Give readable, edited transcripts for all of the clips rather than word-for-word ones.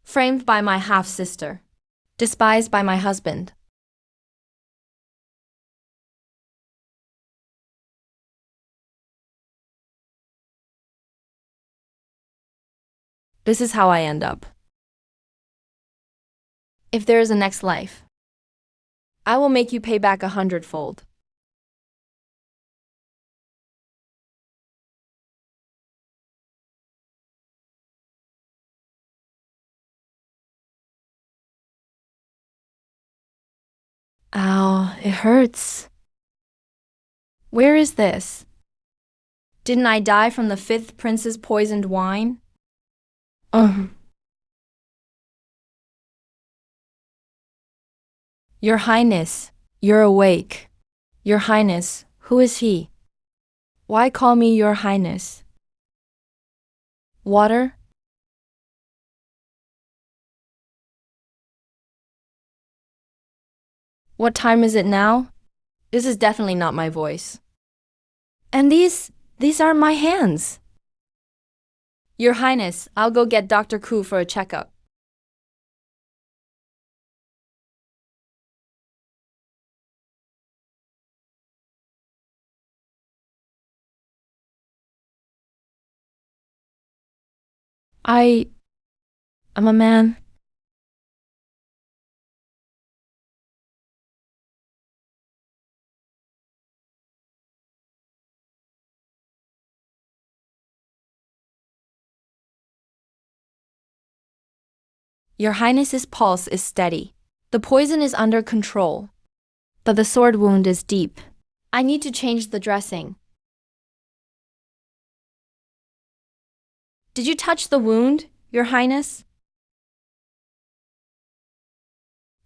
framed by my half-sister, despised by my husband. This is how I end up. If there is a next life, I will make you pay back 100-fold. Ow, it hurts. Where is this? Didn't I die from the 5th prince's poisoned wine? Ugh. Your Highness, you're awake. Your Highness, who is he? Why call me Your Highness? Water? What time is it now? This is definitely not my voice. And these aren't my hands. Your Highness, I'll go get Dr. Koo for a checkup. I'm a man. Your Highness's pulse is steady. The poison is under control, but the sword wound is deep. I need to change the dressing. Did you touch the wound, Your Highness?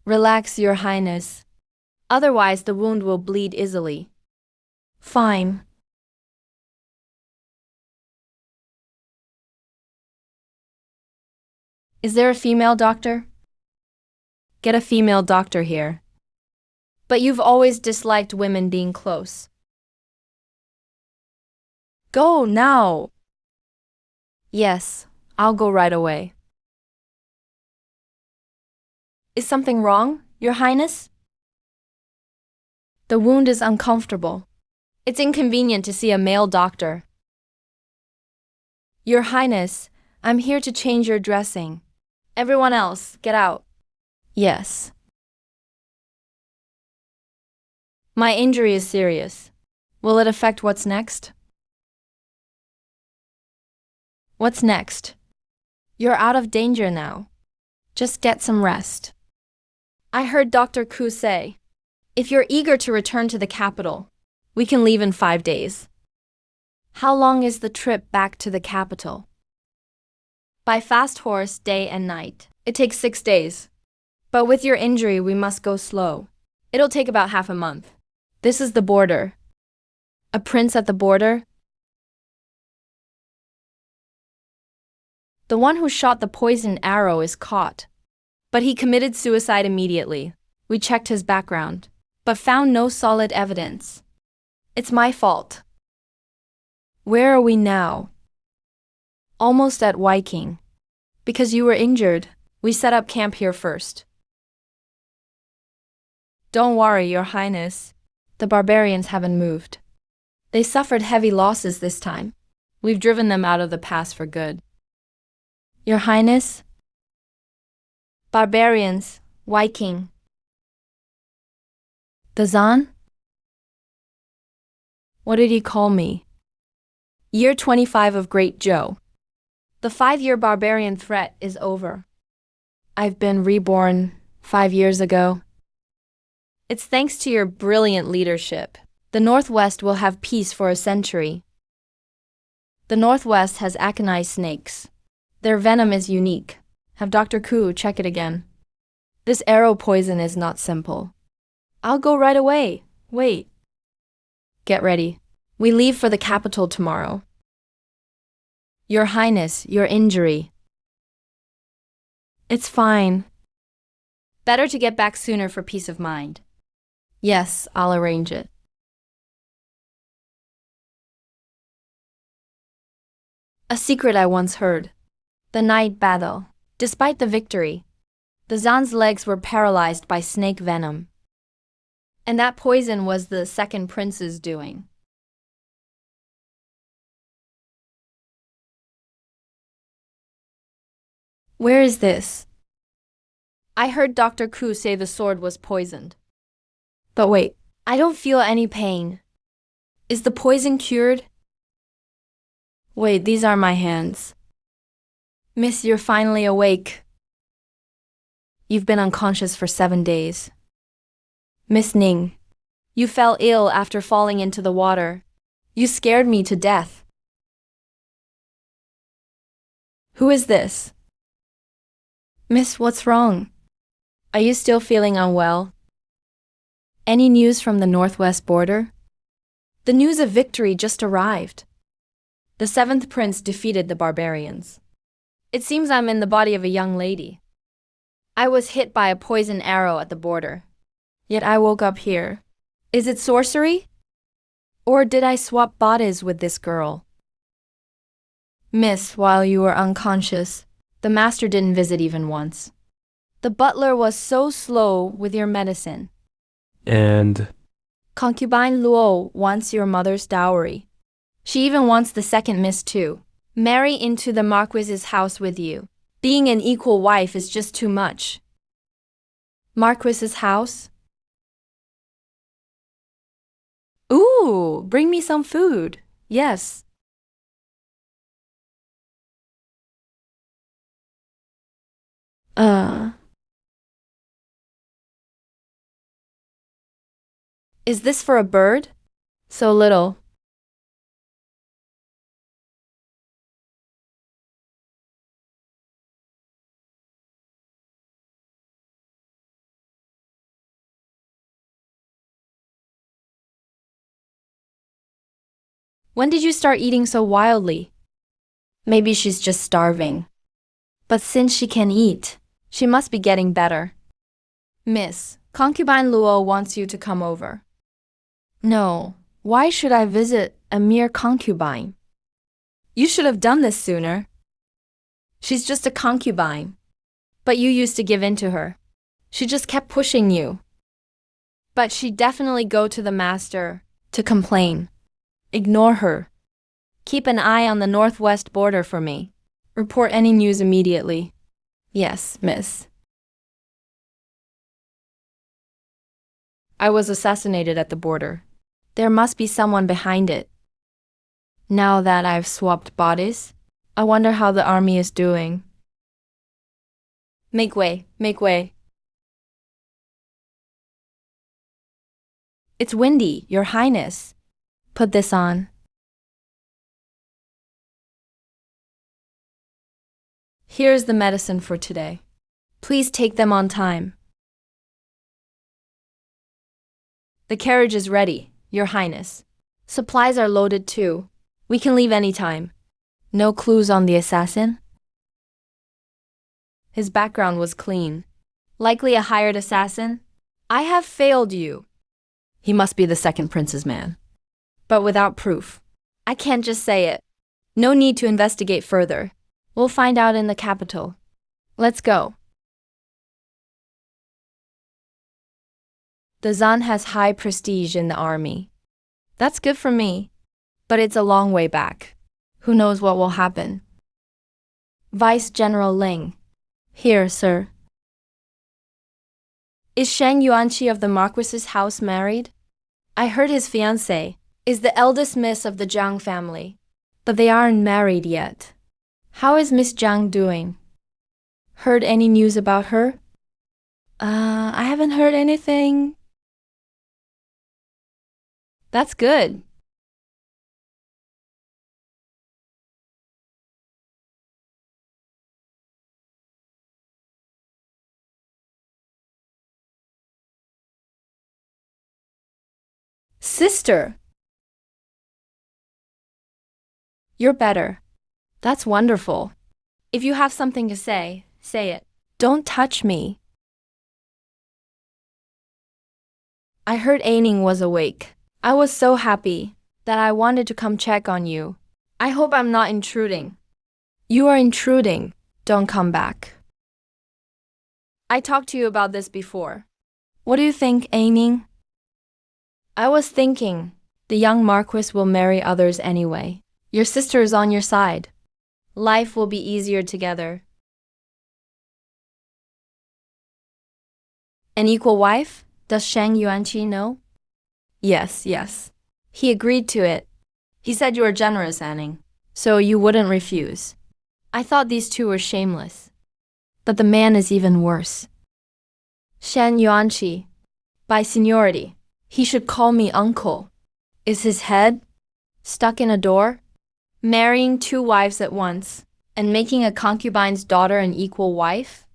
Relax, Your Highness. Otherwise, the wound will bleed easily. Fine. Is there a female doctor? Get a female doctor here. But you've always disliked women being close. Go now. Yes, I'll go right away. Is something wrong, Your Highness? The wound is uncomfortable. It's inconvenient to see a male doctor. Your Highness, I'm here to change your dressing. Everyone else, get out. Yes. My injury is serious. Will it affect what's next? What's next? You're out of danger now. Just get some rest. I heard Dr. Koo say, if you're eager to return to the capital, we can leave in 5 days. How long is the trip back to the capital? By fast horse, day and night. It takes 6 days. But with your injury, we must go slow. It'll take about half a month. This is the border. A prince at the border? The one who shot the poisoned arrow is caught. But he committed suicide immediately. We checked his background, but found no solid evidence. It's my fault. Where are we now? Almost at Viking. Because you were injured, we set up camp here first. Don't worry, Your Highness. The barbarians haven't moved. They suffered heavy losses this time. We've driven them out of the pass for good. Your Highness? Barbarians, Viking. The Zan? What did he call me? Year 25 of Great Joe. The 5-year barbarian threat is over. I've been reborn 5 years ago. It's thanks to your brilliant leadership. The Northwest will have peace for a century. The Northwest has aconite snakes. Their venom is unique. Have Dr. Koo check it again. This arrow poison is not simple. I'll go right away. Wait. Get ready. We leave for the capital tomorrow. Your Highness, your injury. It's fine. Better to get back sooner for peace of mind. Yes, I'll arrange it. A secret I once heard. The night battle. Despite the victory, the Zan's legs were paralyzed by snake venom. And that poison was the second prince's doing. Where is this? I heard Dr. Ku say the sword was poisoned. But wait, I don't feel any pain. Is the poison cured? Wait, these are my hands. Miss, you're finally awake. You've been unconscious for 7 days. Miss Ning, you fell ill after falling into the water. You scared me to death. Who is this? Miss, what's wrong? Are you still feeling unwell? Any news from the northwest border? The news of victory just arrived. The seventh prince defeated the barbarians. It seems I'm in the body of a young lady. I was hit by a poison arrow at the border. Yet I woke up here. Is it sorcery? Or did I swap bodies with this girl? Miss, while you were unconscious, the master didn't visit even once. The butler was so slow with your medicine. And Concubine Luo wants your mother's dowry. She even wants the second miss too. Marry into the Marquis's house with you. Being an equal wife is just too much. Marquis's house? Ooh, bring me some food. Yes. Is this for a bird? So little. When did you start eating so wildly? Maybe she's just starving. But since she can eat, she must be getting better. Miss, Concubine Luo wants you to come over. No, why should I visit a mere concubine? You should have done this sooner. She's just a concubine. But you used to give in to her. She just kept pushing you. But she'd definitely go to the master to complain. Ignore her. Keep an eye on the northwest border for me. Report any news immediately. Yes, miss. I was assassinated at the border. There must be someone behind it. Now that I've swapped bodies, I wonder how the army is doing. Make way, make way. It's windy, Your Highness. Put this on. Here's the medicine for today. Please take them on time. The carriage is ready, Your Highness. Supplies are loaded too. We can leave any time. No clues on the assassin? His background was clean. Likely a hired assassin? I have failed you. He must be the second prince's man. But without proof. I can't just say it. No need to investigate further. We'll find out in the capital. Let's go. The Zan has high prestige in the army. That's good for me. But it's a long way back. Who knows what will happen? Vice General Ling. Here, sir. Is Sheng Yuanqi of the Marquis's house married? I heard his fiancée is the eldest miss of the Zhang family. But they aren't married yet. How is Miss Zhang doing? Heard any news about her? I haven't heard anything. That's good. Sister! You're better. That's wonderful. If you have something to say, say it. Don't touch me. I heard Aining was awake. I was so happy that I wanted to come check on you. I hope I'm not intruding. You are intruding. Don't come back. I talked to you about this before. What do you think, Aiming? I was thinking, the young Marquis will marry others anyway. Your sister is on your side. Life will be easier together. An equal wife? Does Shang Yuanqi know? Yes, yes. He agreed to it. He said you were generous, Anning, so you wouldn't refuse. I thought these two were shameless. But the man is even worse. Shan Yuanqi. By seniority, he should call me uncle. Is his head stuck in a door? Marrying two wives at once and making a concubine's daughter an equal wife?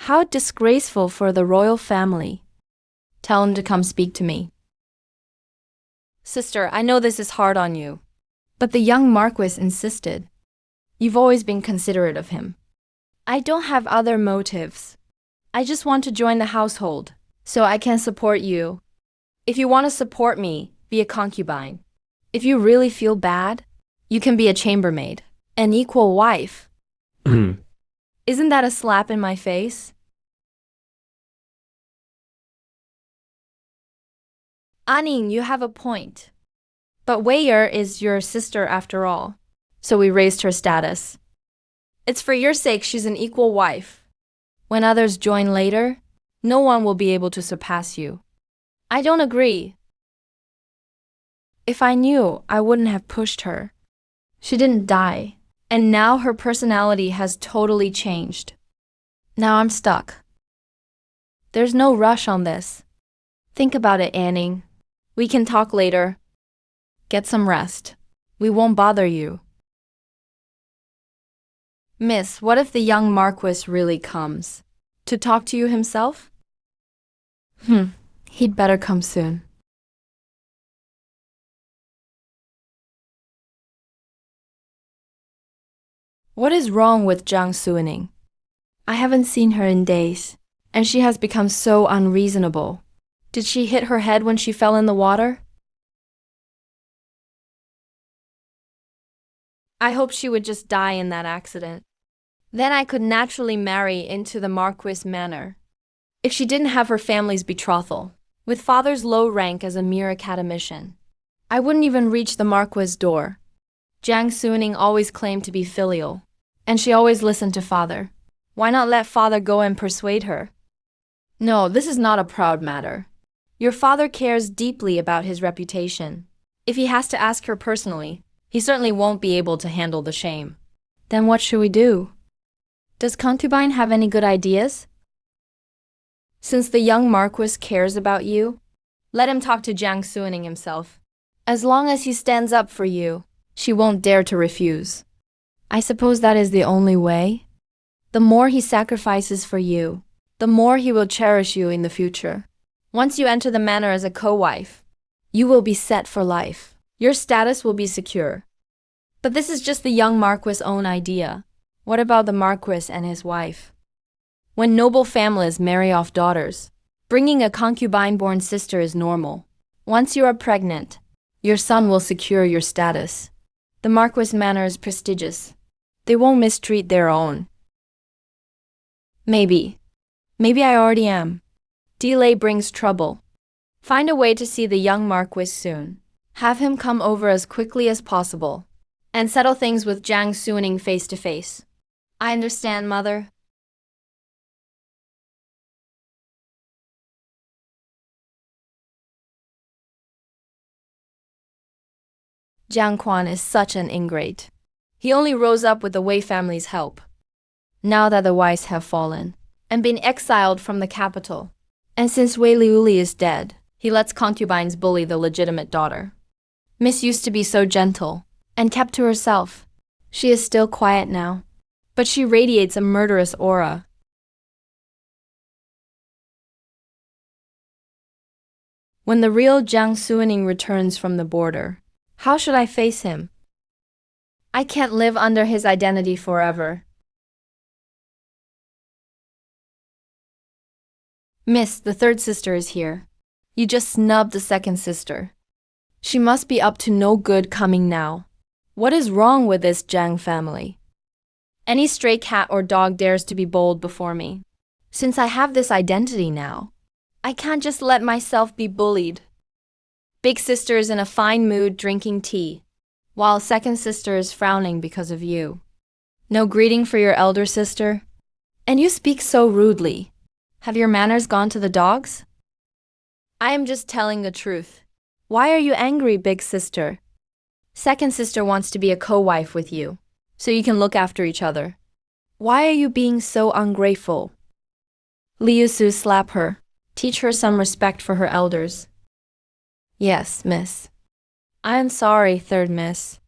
How disgraceful for the royal family. Tell him to come speak to me. Sister, I know this is hard on you, but the young Marquis insisted. You've always been considerate of him. I don't have other motives. I just want to join the household, so I can support you. If you want to support me, be a concubine. If you really feel bad, you can be a chambermaid, an equal wife. Isn't that a slap in my face? Anning, you have a point. But Wei'er is your sister after all, so we raised her status. It's for your sake she's an equal wife. When others join later, no one will be able to surpass you. I don't agree. If I knew, I wouldn't have pushed her. She didn't die, and now her personality has totally changed. Now I'm stuck. There's no rush on this. Think about it, Anning. We can talk later. Get some rest. We won't bother you. Miss, what if the young Marquis really comes? To talk to you himself? He'd better come soon. What is wrong with Jiang Suining? I haven't seen her in days, and she has become so unreasonable. Did she hit her head when she fell in the water? I hope she would just die in that accident. Then I could naturally marry into the Marquis manor. If she didn't have her family's betrothal, with father's low rank as a mere academician, I wouldn't even reach the Marquis' door. Jiang Suining always claimed to be filial, and she always listened to father. Why not let father go and persuade her? No, this is not a proud matter. Your father cares deeply about his reputation. If he has to ask her personally, he certainly won't be able to handle the shame. Then what should we do? Does concubine have any good ideas? Since the young Marquis cares about you, let him talk to Jiang Suining himself. As long as he stands up for you, she won't dare to refuse. I suppose that is the only way. The more he sacrifices for you, the more he will cherish you in the future. Once you enter the manor as a co-wife, you will be set for life. Your status will be secure. But this is just the young Marquis' own idea. What about the Marquis and his wife? When noble families marry off daughters, bringing a concubine-born sister is normal. Once you are pregnant, your son will secure your status. The Marquis' manor is prestigious. They won't mistreat their own. Maybe I already am. Delay brings trouble. Find a way to see the young Marquis soon. Have him come over as quickly as possible, and settle things with Jiang Suining face to face. I understand, mother. Jiang Quan is such an ingrate. He only rose up with the Wei family's help. Now that the Weis have fallen and been exiled from the capital, and since Wei Liuli is dead, he lets concubines bully the legitimate daughter. Miss used to be so gentle and kept to herself. She is still quiet now, but she radiates a murderous aura. When the real Jiang Suining returns from the border, how should I face him? I can't live under his identity forever. Miss, the third sister is here. You just snubbed the second sister. She must be up to no good coming now. What is wrong with this Jiang family? Any stray cat or dog dares to be bold before me. Since I have this identity now, I can't just let myself be bullied. Big sister is in a fine mood drinking tea, while second sister is frowning because of you. No greeting for your elder sister? And you speak so rudely. Have your manners gone to the dogs? I am just telling the truth. Why are you angry, big sister? Second sister wants to be a co-wife with you, so you can look after each other. Why are you being so ungrateful? Liu Su slap her. Teach her some respect for her elders. Yes, miss. I am sorry, third miss.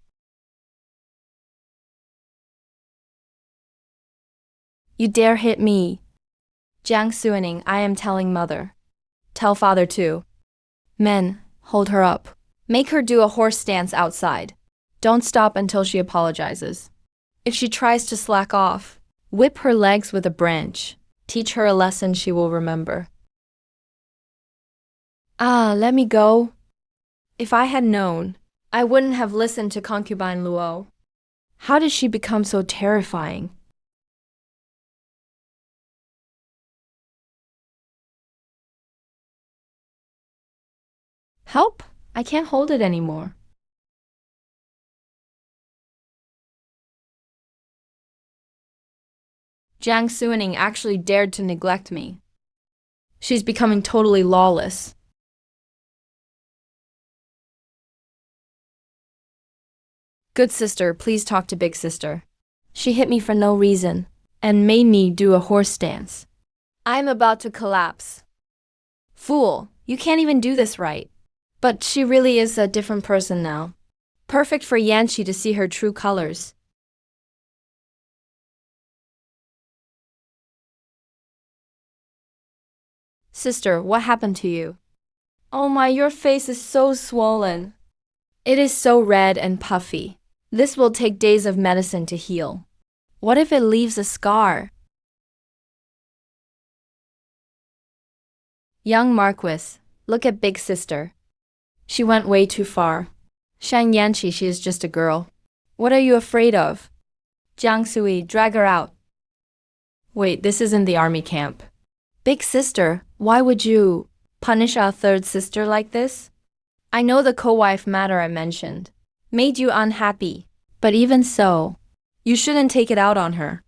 You dare hit me. Jiang Suining, I am telling mother. Tell father too. Men, hold her up. Make her do a horse dance outside. Don't stop until she apologizes. If she tries to slack off, whip her legs with a branch. Teach her a lesson she will remember. Ah, let me go. If I had known, I wouldn't have listened to concubine Luo. How did she become so terrifying? Help! I can't hold it anymore. Jiang Suining actually dared to neglect me. She's becoming totally lawless. Good sister, please talk to big sister. She hit me for no reason and made me do a horse dance. I'm about to collapse. Fool, you can't even do this right. But she really is a different person now. Perfect for Yanqi to see her true colors. Sister, what happened to you? Oh my, your face is so swollen. It is so red and puffy. This will take days of medicine to heal. What if it leaves a scar? Young Marquis, look at big sister. She went way too far. Shang Yanqi, she is just a girl. What are you afraid of? Jiang Sui, drag her out. Wait, this isn't the army camp. Big sister, why would you punish our third sister like this? I know the co-wife matter I mentioned made you unhappy, but even so, you shouldn't take it out on her.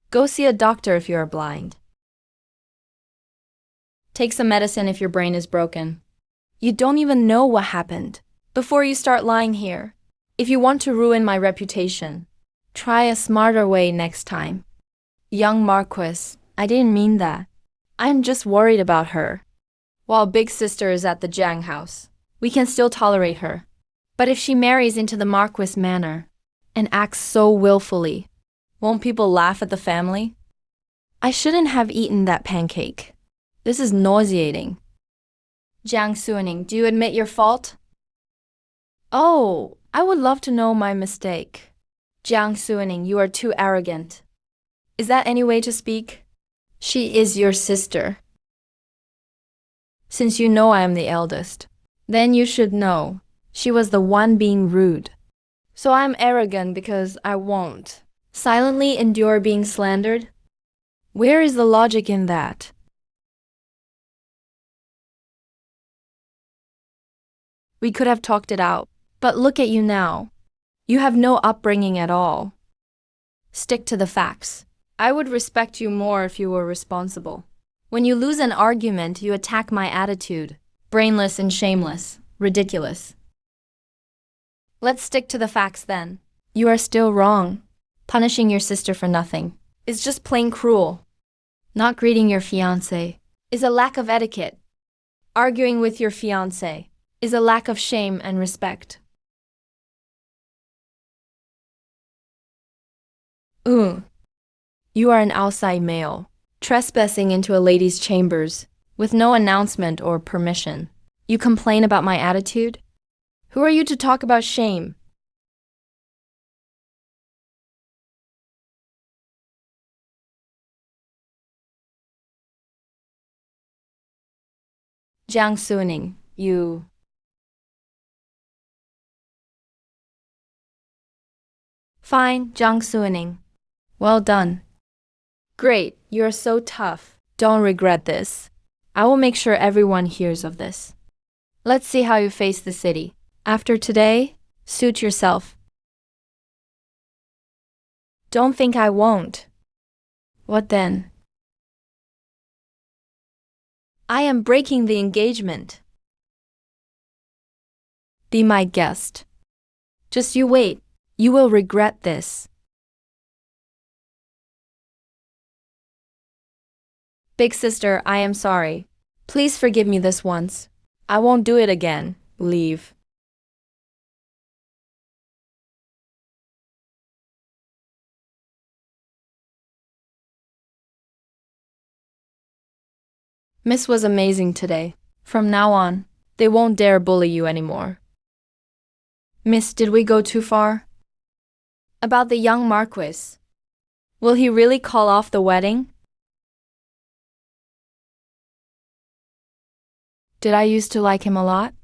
Go see a doctor if you are blind. Take some medicine if your brain is broken. You don't even know what happened before you start lying here. If you want to ruin my reputation, try a smarter way next time. Young Marquis, I didn't mean that. I'm just worried about her. While big sister is at the Jiang house, we can still tolerate her. But if she marries into the Marquis manor and acts so willfully, won't people laugh at the family? I shouldn't have eaten that pancake. This is nauseating. Jiang Suining, do you admit your fault? Oh, I would love to know my mistake. Jiang Suining, you are too arrogant. Is that any way to speak? She is your sister. Since you know I am the eldest, then you should know she was the one being rude. So I'm arrogant because I won't silently endure being slandered? Where is the logic in that? We could have talked it out, but look at you now. You have no upbringing at all. Stick to the facts. I would respect you more if you were responsible. When you lose an argument, you attack my attitude. Brainless and shameless. Ridiculous. Let's stick to the facts then. You are still wrong. Punishing your sister for nothing is just plain cruel. Not greeting your fiancé is a lack of etiquette. Arguing with your fiancé is a lack of shame and respect. You are an outside male, trespassing into a lady's chambers with no announcement or permission. You complain about my attitude? Who are you to talk about shame? Jiang Suining, you... Fine, Jiang Suining. Well done. Great, you're so tough. Don't regret this. I will make sure everyone hears of this. Let's see how you face the city. After today, suit yourself. Don't think I won't. What then? I am breaking the engagement. Be my guest. Just you wait. You will regret this. Big sister, I am sorry. Please forgive me this once. I won't do it again. Leave. Miss was amazing today. From now on, they won't dare bully you anymore. Miss, did we go too far? About the young Marquis. Will he really call off the wedding? Did I used to like him a lot?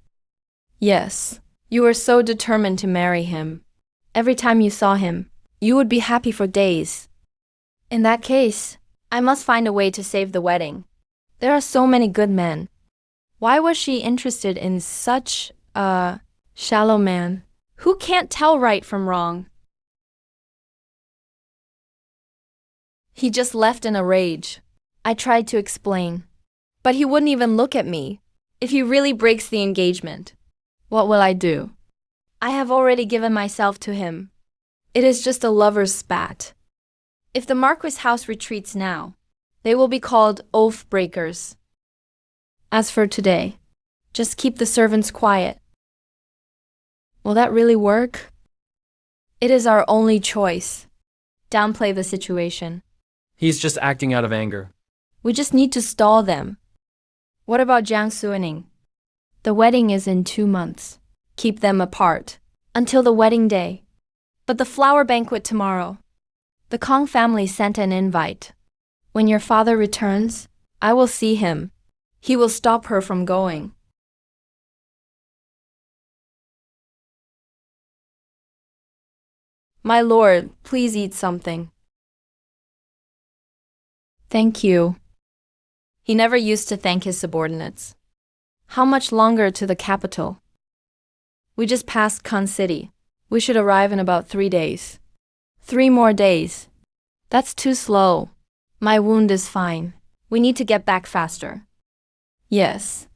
Yes. You were so determined to marry him. Every time you saw him, you would be happy for days. In that case, I must find a way to save the wedding. There are so many good men. Why was she interested in such a shallow man who can't tell right from wrong? He just left in a rage. I tried to explain, but he wouldn't even look at me. If he really breaks the engagement, what will I do? I have already given myself to him. It is just a lover's spat. If the Marquis house retreats now, they will be called oath breakers. As for today, just keep the servants quiet. Will that really work? It is our only choice. Downplay the situation. He's just acting out of anger. We just need to stall them. What about Jiang Suining? The wedding is in 2 months. Keep them apart until the wedding day. But the flower banquet tomorrow. The Kong family sent an invite. When your father returns, I will see him. He will stop her from going. My lord, please eat something. Thank you. He never used to thank his subordinates. How much longer to the capital? We just passed Khan City. We should arrive in about 3 days. 3 more days. That's too slow. My wound is fine. We need to get back faster. Yes.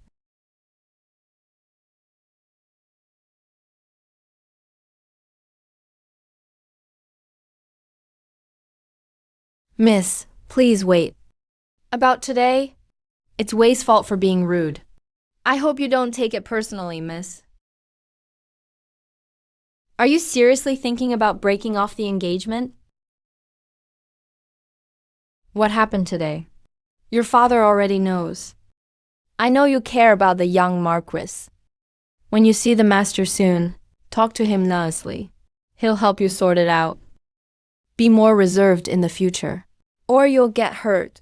Miss, please wait. About today? It's Wei's fault for being rude. I hope you don't take it personally, miss. Are you seriously thinking about breaking off the engagement? What happened today? Your father already knows. I know you care about the young Marquis. When you see the master soon, talk to him nicely. He'll help you sort it out. Be more reserved in the future, or you'll get hurt.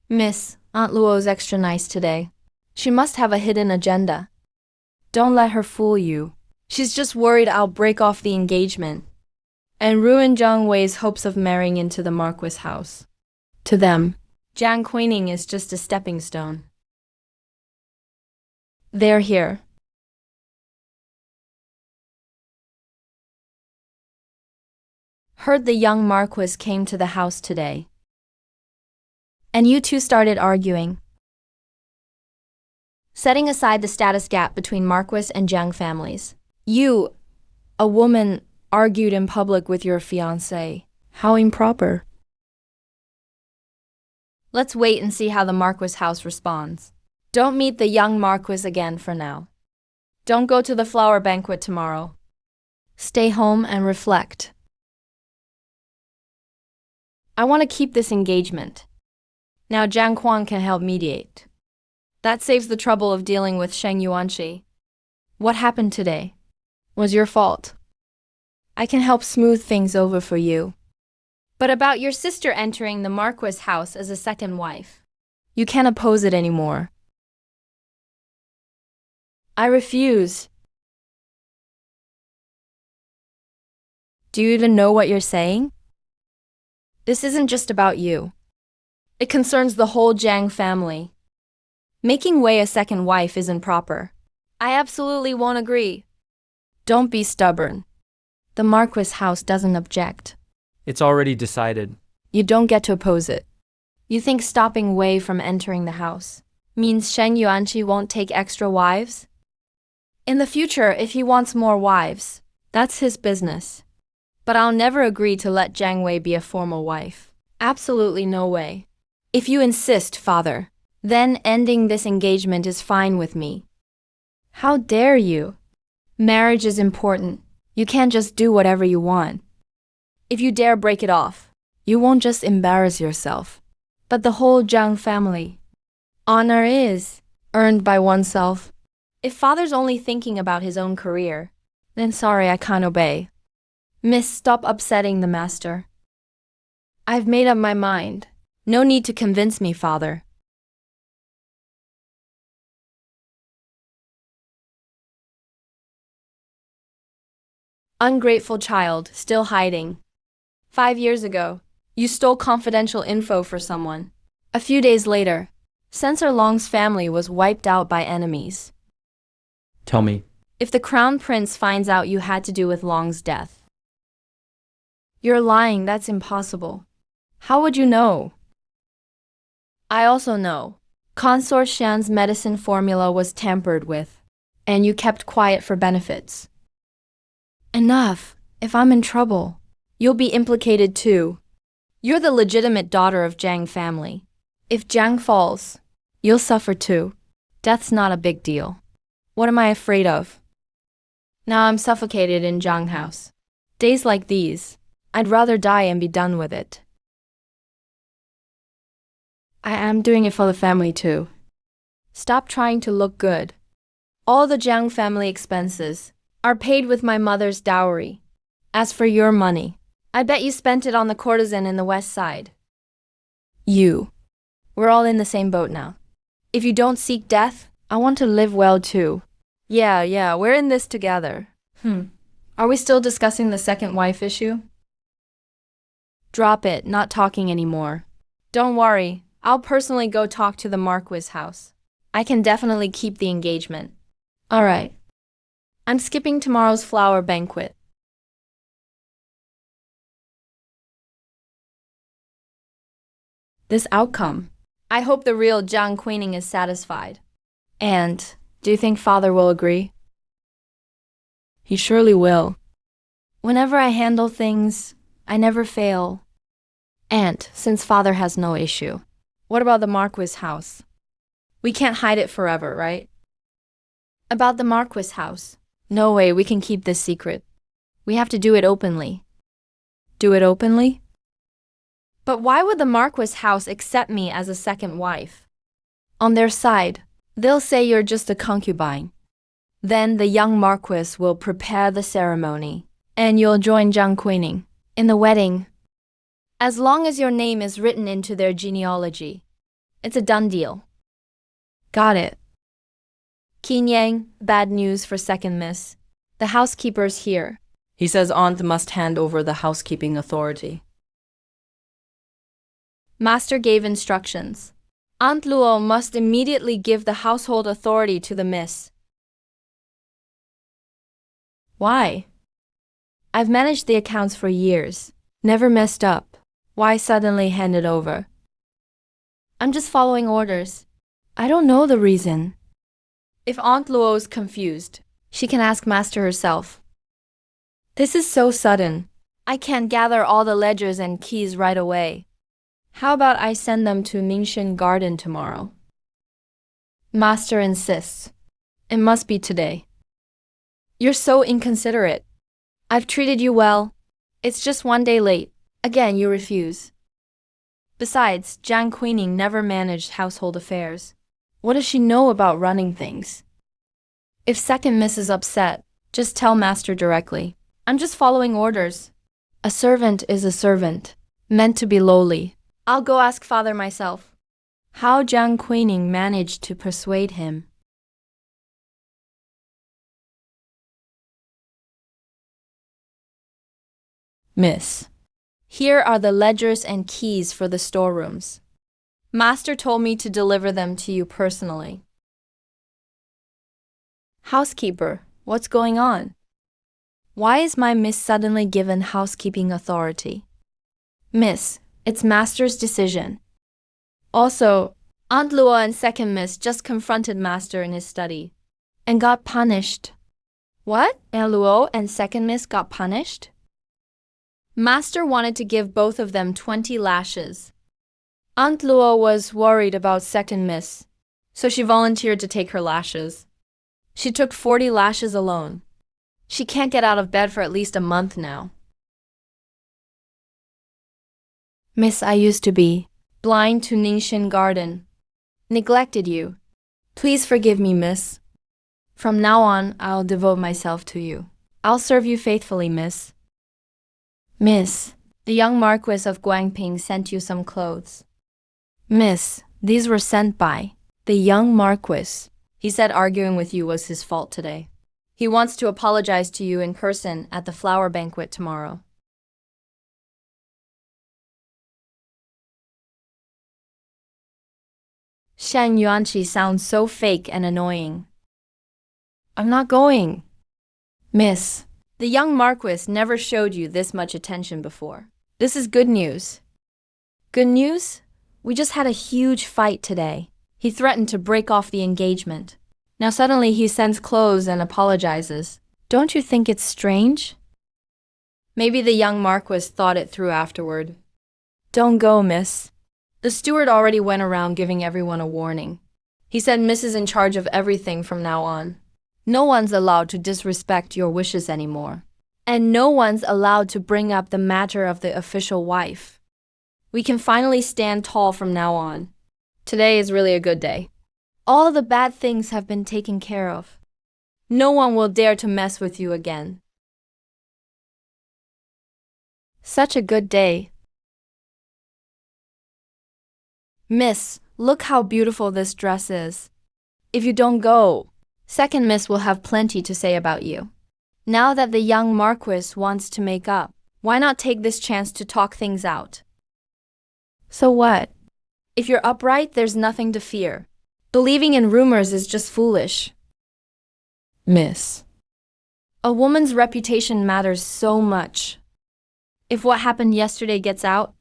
Miss, Aunt Luo's extra nice today. She must have a hidden agenda. Don't let her fool you. She's just worried I'll break off the engagement and ruin Zhang Wei's hopes of marrying into the Marquis house. To them, Jiang Queening is just a stepping stone. They're here. Heard the young Marquis came to the house today. And you two started arguing. Setting aside the status gap between Marquis and Jiang families, you, a woman, argued in public with your fiancé. How improper. Let's wait and see how the Marquis house responds. Don't meet the young Marquis again for now. Don't go to the flower banquet tomorrow. Stay home and reflect. I want to keep this engagement. Now Jiang Quan can help mediate. That saves the trouble of dealing with Sheng Yuanxi. What happened today was your fault. I can help smooth things over for you. But about your sister entering the Marquis house as a second wife, you can't oppose it anymore. I refuse. Do you even know what you're saying? This isn't just about you. It concerns the whole Jiang family. Making Wei a second wife isn't proper. I absolutely won't agree. Don't be stubborn. The Marquis house doesn't object. It's already decided. You don't get to oppose it. You think stopping Wei from entering the house means Shen Yuanqi won't take extra wives? In the future, if he wants more wives, that's his business. But I'll never agree to let Jiang Wei be a formal wife. Absolutely no way. If you insist, father, then ending this engagement is fine with me. How dare you? Marriage is important. You can't just do whatever you want. If you dare break it off, you won't just embarrass yourself, but the whole Jiang family. Honor is earned by oneself. If father's only thinking about his own career, then sorry, I can't obey. Miss, stop upsetting the master. I've made up my mind. No need to convince me, father. Ungrateful child, still hiding. 5 years ago, you stole confidential info for someone. A few days later, Censor Long's family was wiped out by enemies. Tell me. If the crown prince finds out you had to do with Long's death. You're lying, that's impossible. How would you know? I also know. Consort Shan's medicine formula was tampered with, and you kept quiet for benefits. Enough. If I'm in trouble, you'll be implicated too. You're the legitimate daughter of Jiang family. If Jiang falls, you'll suffer too. Death's not a big deal. What am I afraid of? Now I'm suffocated in Jiang house. Days like these, I'd rather die and be done with it. I am doing it for the family too. Stop trying to look good. All the Jiang family expenses are paid with my mother's dowry. As for your money, I bet you spent it on the courtesan in the west side. We're all in the same boat now. If you don't seek death, I want to live well too. Yeah, we're in this together. Are we still discussing the second wife issue? Drop it, not talking anymore. Don't worry, I'll personally go talk to the Marquis house. I can definitely keep the engagement. Alright. I'm skipping tomorrow's flower banquet. This outcome. I hope the real Jiang Queening is satisfied. And, do you think father will agree? He surely will. Whenever I handle things, I never fail. And, since father has no issue, what about the Marquis house? We can't hide it forever, right? About the Marquis house. No way we can keep this secret. We have to do it openly. Do it openly? But why would the Marquis house accept me as a second wife? On their side, they'll say you're just a concubine. Then the young Marquis will prepare the ceremony, and you'll join Jiang Queening in the wedding. As long as your name is written into their genealogy, it's a done deal. Got it. Qin Yang, bad news for second miss. The housekeeper's here. He says aunt must hand over the housekeeping authority. Master gave instructions. Aunt Luo must immediately give the household authority to the miss. Why? I've managed the accounts for years. Never messed up. Why suddenly hand it over? I'm just following orders. I don't know the reason. If Aunt Luo's confused, she can ask Master herself. This is so sudden. I can't gather all the ledgers and keys right away. How about I send them to Mingshan Garden tomorrow? Master insists. It must be today. You're so inconsiderate. I've treated you well. It's just 1 day late. Again, you refuse. Besides, Jiang Queening never managed household affairs. What does she know about running things? If second miss is upset, just tell Master directly. I'm just following orders. A servant is a servant, meant to be lowly. I'll go ask father myself. How Jiang Queening managed to persuade him. Miss, here are the ledgers and keys for the storerooms. Master told me to deliver them to you personally. Housekeeper, what's going on? Why is my miss suddenly given housekeeping authority? Miss, it's master's decision. Also, Aunt Luo and second miss just confronted master in his study and got punished. What? Aunt Luo and second miss got punished? Master wanted to give both of them 20 lashes. Aunt Luo was worried about second miss, so she volunteered to take her lashes. She took 40 lashes alone. She can't get out of bed for at least a month now. Miss, I used to be blind to Ningxin Garden. Neglected you. Please forgive me, miss. From now on, I'll devote myself to you. I'll serve you faithfully, miss. Miss, the young Marquis of Guangping sent you some clothes. Miss, these were sent by the young Marquis. He said arguing with you was his fault today. He wants to apologize to you in person at the flower banquet tomorrow. Shen Yuanqi sounds so fake and annoying. I'm not going. Miss, the young Marquis never showed you this much attention before. This is good news. Good news? We just had a huge fight today. He threatened to break off the engagement. Now suddenly he sends clothes and apologizes. Don't you think it's strange? Maybe the young Marquis thought it through afterward. Don't go, miss. The steward already went around giving everyone a warning. He said miss is in charge of everything from now on. No one's allowed to disrespect your wishes anymore. And no one's allowed to bring up the matter of the official wife. We can finally stand tall from now on. Today is really a good day. All the bad things have been taken care of. No one will dare to mess with you again. Such a good day. Miss, look how beautiful this dress is. If you don't go, second miss will have plenty to say about you. Now that the young Marquis wants to make up, why not take this chance to talk things out? So what? If you're upright, there's nothing to fear. Believing in rumors is just foolish. Miss, a woman's reputation matters so much. If what happened yesterday gets out,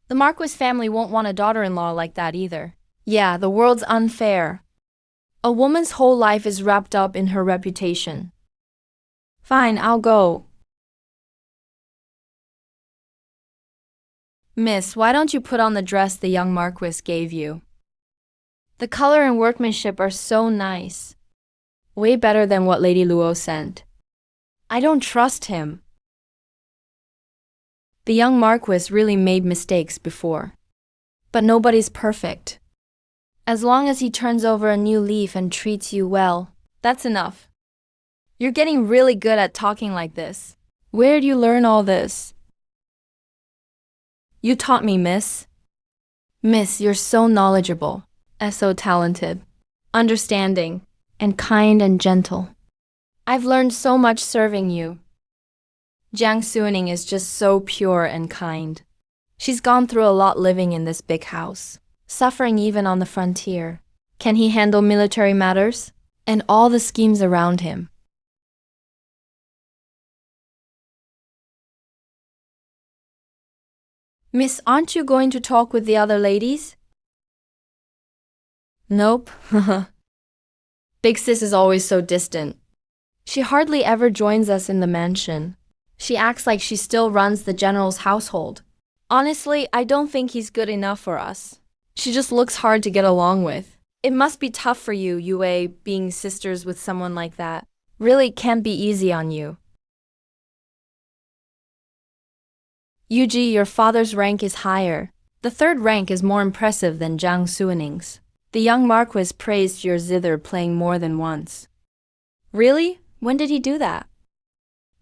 the Marquis family won't want a daughter-in-law like that either. Yeah, the world's unfair. A woman's whole life is wrapped up in her reputation. Fine, I'll go. Miss, why don't you put on the dress the young Marquis gave you? The color and workmanship are so nice. Way better than what Lady Luo sent. I don't trust him. The young Marquis really made mistakes before. But nobody's perfect. As long as he turns over a new leaf and treats you well, that's enough. You're getting really good at talking like this. Where'd you learn all this? You taught me, miss. Miss, you're so knowledgeable. And so talented, understanding, and kind and gentle. I've learned so much serving you. Jiang Suning is just so pure and kind. She's gone through a lot living in this big house, suffering even on the frontier. Can he handle military matters? And all the schemes around him. Miss, aren't you going to talk with the other ladies? Nope. Big sis is always so distant. She hardly ever joins us in the mansion. She acts like she still runs the general's household. Honestly, I don't think he's good enough for us. She just looks hard to get along with. It must be tough for you, Yue, being sisters with someone like that. Really can't be easy on you. Yuji, your father's rank is higher. The third rank is more impressive than Jiang Suining's. The young Marquis praised your zither playing more than once. Really? When did he do that?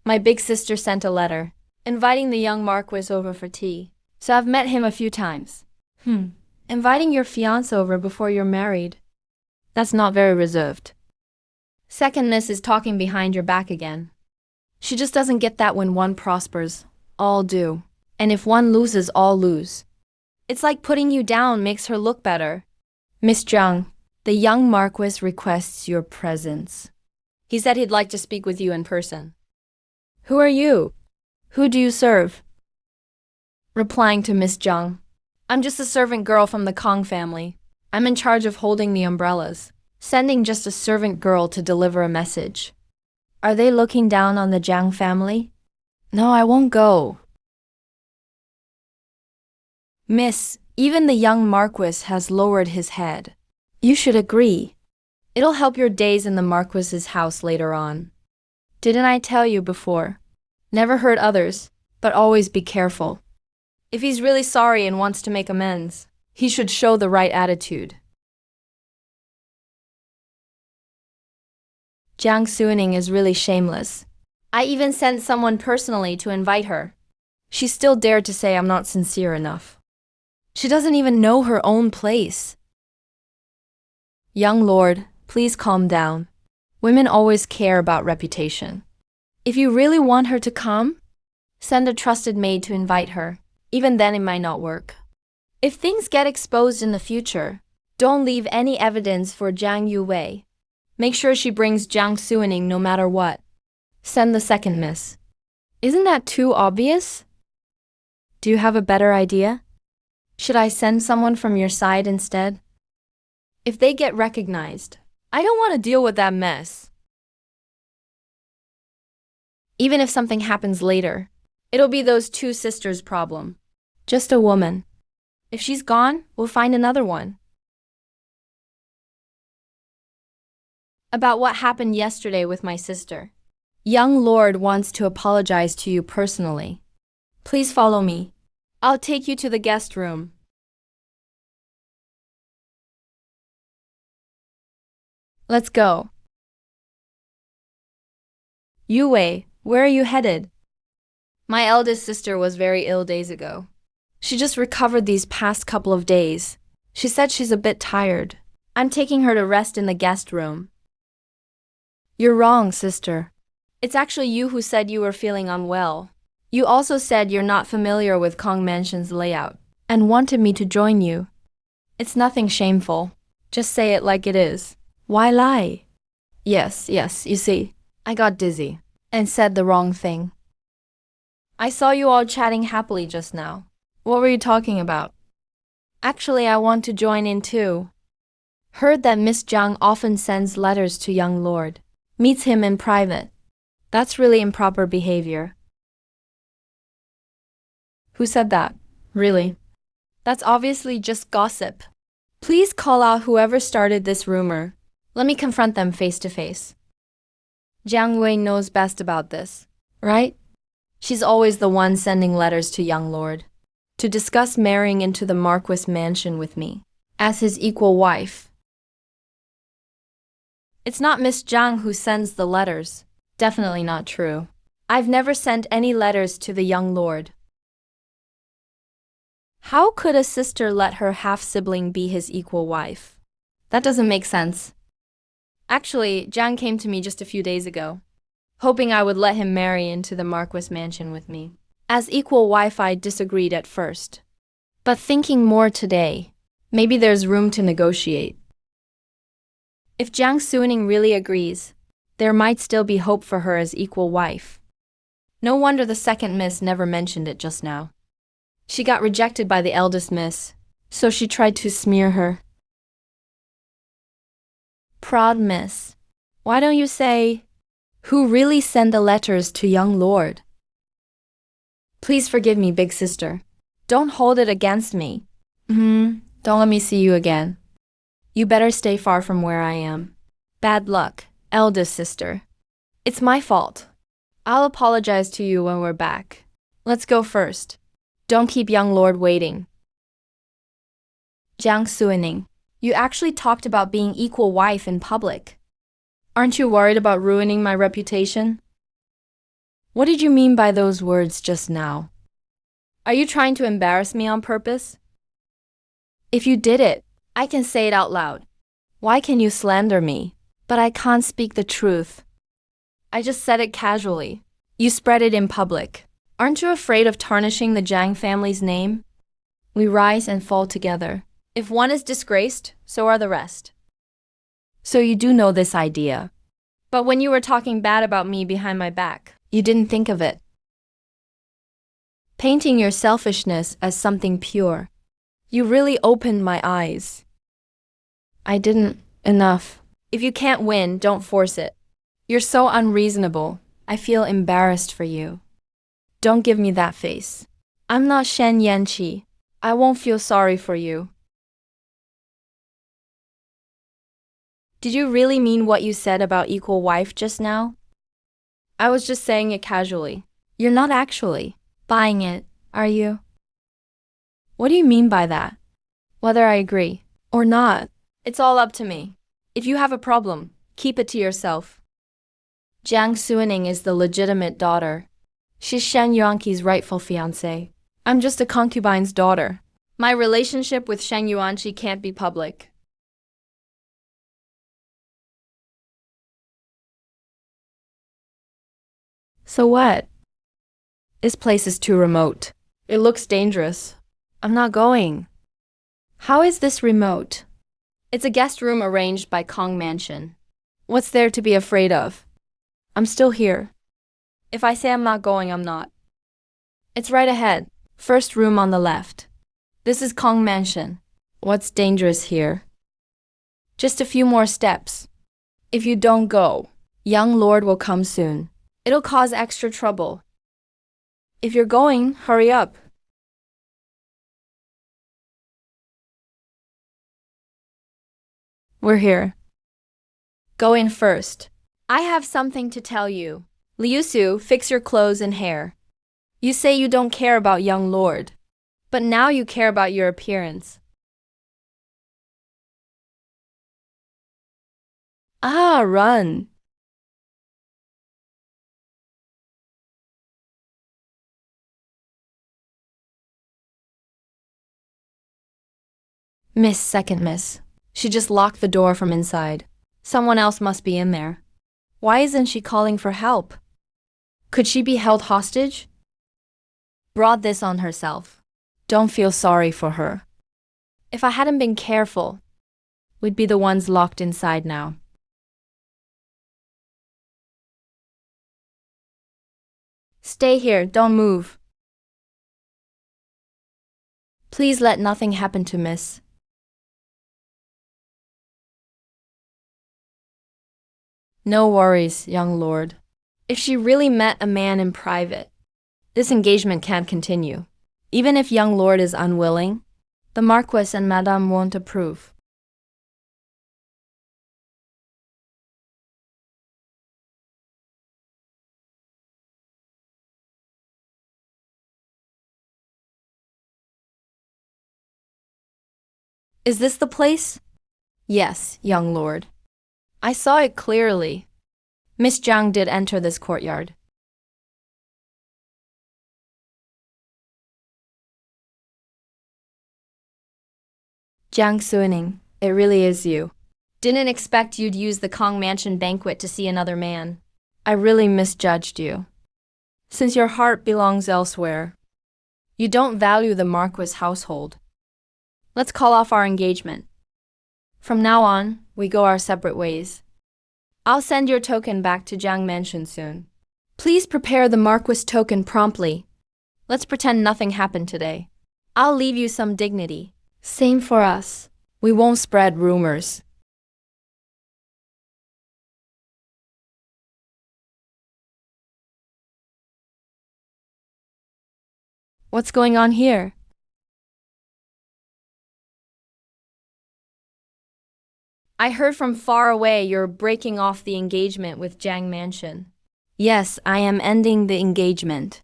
My big sister sent a letter, inviting the young Marquis over for tea. So I've met him a few times. Inviting your fiancé over before you're married. That's not very reserved. Second miss is talking behind your back again. She just doesn't get that when one prospers. All do. And if one loses, all lose. It's like putting you down makes her look better. Miss Zhang, the young Marquis requests your presence. He said he'd like to speak with you in person. Who are you? Who do you serve? Replying to Miss Zhang, I'm just a servant girl from the Kong family. I'm in charge of holding the umbrellas, sending just a servant girl to deliver a message. Are they looking down on the Zhang family? No, I won't go. Miss, even the young Marquis has lowered his head. You should agree. It'll help your days in the Marquis's house later on. Didn't I tell you before? Never hurt others, but always be careful. If he's really sorry and wants to make amends, he should show the right attitude. Jiang Suining is really shameless. I even sent someone personally to invite her. She still dared to say I'm not sincere enough. She doesn't even know her own place. Young lord, please calm down. Women always care about reputation. If you really want her to come, send a trusted maid to invite her. Even then it might not work. If things get exposed in the future, don't leave any evidence for Jiang Yuwei. Make sure she brings Jiang Suining no matter what. Send the second miss. Isn't that too obvious? Do you have a better idea? Should I send someone from your side instead? If they get recognized, I don't want to deal with that mess. Even if something happens later, it'll be those two sisters' problem. Just a woman. If she's gone, we'll find another one. About what happened yesterday with my sister. Young lord wants to apologize to you personally. Please follow me. I'll take you to the guest room. Let's go. Yu Wei, where are you headed? My eldest sister was very ill days ago. She just recovered these past couple of days. She said she's a bit tired. I'm taking her to rest in the guest room. You're wrong, sister. It's actually you who said you were feeling unwell. You also said you're not familiar with Kong Mansion's layout and wanted me to join you. It's nothing shameful. Just say it like it is. Why lie? Yes, you see, I got dizzy and said the wrong thing. I saw you all chatting happily just now. What were you talking about? Actually, I want to join in too. Heard that Miss Zhang often sends letters to young lord. Meets him in private. That's really improper behavior. Who said that? Really? That's obviously just gossip. Please call out whoever started this rumor. Let me confront them face to face. Jiang Wei knows best about this, right? She's always the one sending letters to young lord to discuss marrying into the Marquis mansion with me as his equal wife. It's not Miss Zhang who sends the letters. Definitely not true. I've never sent any letters to the young lord. How could a sister let her half-sibling be his equal wife? That doesn't make sense. Actually, Jiang came to me just a few days ago, hoping I would let him marry into the Marquis mansion with me. As equal wife, I disagreed at first. But thinking more today, maybe there's room to negotiate. If Jiang Suining really agrees, there might still be hope for her as equal wife. No wonder the second miss never mentioned it just now. She got rejected by the eldest miss, so she tried to smear her. Proud miss, why don't you say, who really sent the letters to young lord? Please forgive me, big sister. Don't hold it against me. Don't let me see you again. You better stay far from where I am. Bad luck, eldest sister. It's my fault. I'll apologize to you when we're back. Let's go first. Don't keep young lord waiting. Jiang Suining, you actually talked about being equal wife in public. Aren't you worried about ruining my reputation? What did you mean by those words just now? Are you trying to embarrass me on purpose? If you did it, I can say it out loud. Why can you slander me? But I can't speak the truth. I just said it casually. You spread it in public. Aren't you afraid of tarnishing the Jiang family's name? We rise and fall together. If one is disgraced, so are the rest. So you do know this idea. But when you were talking bad about me behind my back, you didn't think of it. Painting your selfishness as something pure. You really opened my eyes. I didn't. Enough. If you can't win, don't force it. You're so unreasonable. I feel embarrassed for you. Don't give me that face. I'm not Shen Yanqi. I won't feel sorry for you. Did you really mean what you said about equal wife just now? I was just saying it casually. You're not actually buying it, are you? What do you mean by that? Whether I agree or not, it's all up to me. If you have a problem, keep it to yourself. Jiang Suining is the legitimate daughter. She's Shen Yuanqi's rightful fiancée. I'm just a concubine's daughter. My relationship with Shen Yuanqi can't be public. So what? This place is too remote. It looks dangerous. I'm not going. How is this remote? It's a guest room arranged by Kong Mansion. What's there to be afraid of? I'm still here. If I say I'm not going, I'm not. It's right ahead. First room on the left. This is Kong Mansion. What's dangerous here? Just a few more steps. If you don't go, young lord will come soon. It'll cause extra trouble. If you're going, hurry up. We're here. Go in first. I have something to tell you. Liu Su, fix your clothes and hair. You say you don't care about young lord, but now you care about your appearance. Run. Second miss. She just locked the door from inside. Someone else must be in there. Why isn't she calling for help? Could she be held hostage? Brought this on herself. Don't feel sorry for her. If I hadn't been careful, we'd be the ones locked inside now. Stay here, don't move. Please let nothing happen to Miss. No worries, young lord. If she really met a man in private, this engagement can't continue. Even if young lord is unwilling, the Marquis and Madame won't approve. Is this the place? Yes, young lord. I saw it clearly. Miss Jiang did enter this courtyard. Jiang Suining, it really is you. Didn't expect you'd use the Kong Mansion banquet to see another man. I really misjudged you. Since your heart belongs elsewhere, you don't value the Marquis household. Let's call off our engagement. From now on, we go our separate ways. I'll send your token back to Jiang Mansion soon. Please prepare the Marquis token promptly. Let's pretend nothing happened today. I'll leave you some dignity. Same for us. We won't spread rumors. What's going on here? I heard from far away you're breaking off the engagement with Jiang Mansion. Yes, I am ending the engagement.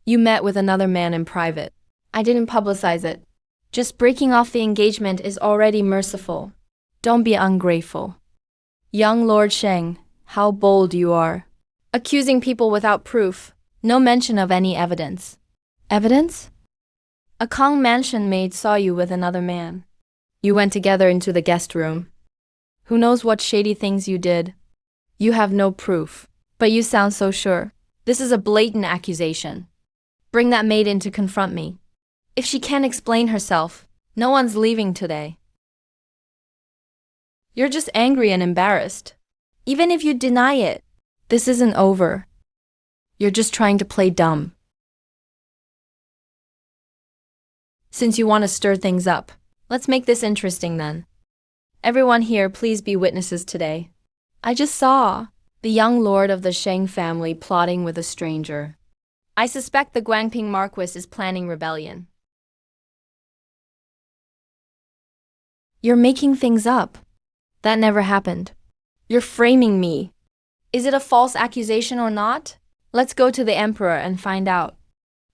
You met with another man in private. I didn't publicize it. Just breaking off the engagement is already merciful. Don't be ungrateful. Young Lord Sheng, how bold you are. Accusing people without proof. No mention of any evidence. Evidence? A Kong Mansion maid saw you with another man. You went together into the guest room. Who knows what shady things you did? You have no proof, but you sound so sure. This is a blatant accusation. Bring that maid in to confront me. If she can't explain herself, no one's leaving today. You're just angry and embarrassed. Even if you deny it, this isn't over. You're just trying to play dumb. Since you want to stir things up, let's make this interesting then. Everyone here, please be witnesses today. I just saw the young lord of the Sheng family plotting with a stranger. I suspect the Guangping Marquis is planning rebellion. You're making things up. That never happened. You're framing me. Is it a false accusation or not? Let's go to the emperor and find out.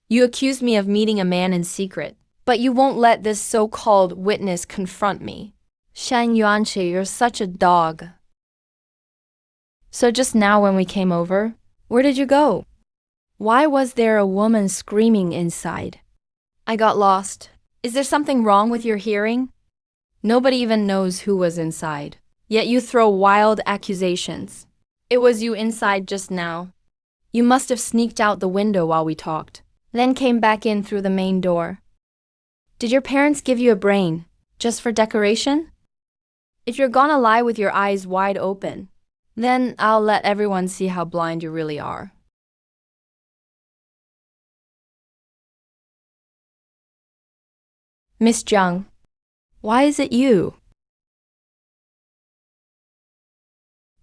You accused me of meeting a man in secret, but you won't let this so-called witness confront me. Shan Yuanqi, you're such a dog. So just now when we came over, where did you go? Why was there a woman screaming inside? I got lost. Is there something wrong with your hearing? Nobody even knows who was inside. Yet you throw wild accusations. It was you inside just now. You must have sneaked out the window while we talked, then came back in through the main door. Did your parents give you a brain, just for decoration? If you're gonna lie with your eyes wide open, then I'll let everyone see how blind you really are. Miss Zhang, why is it you?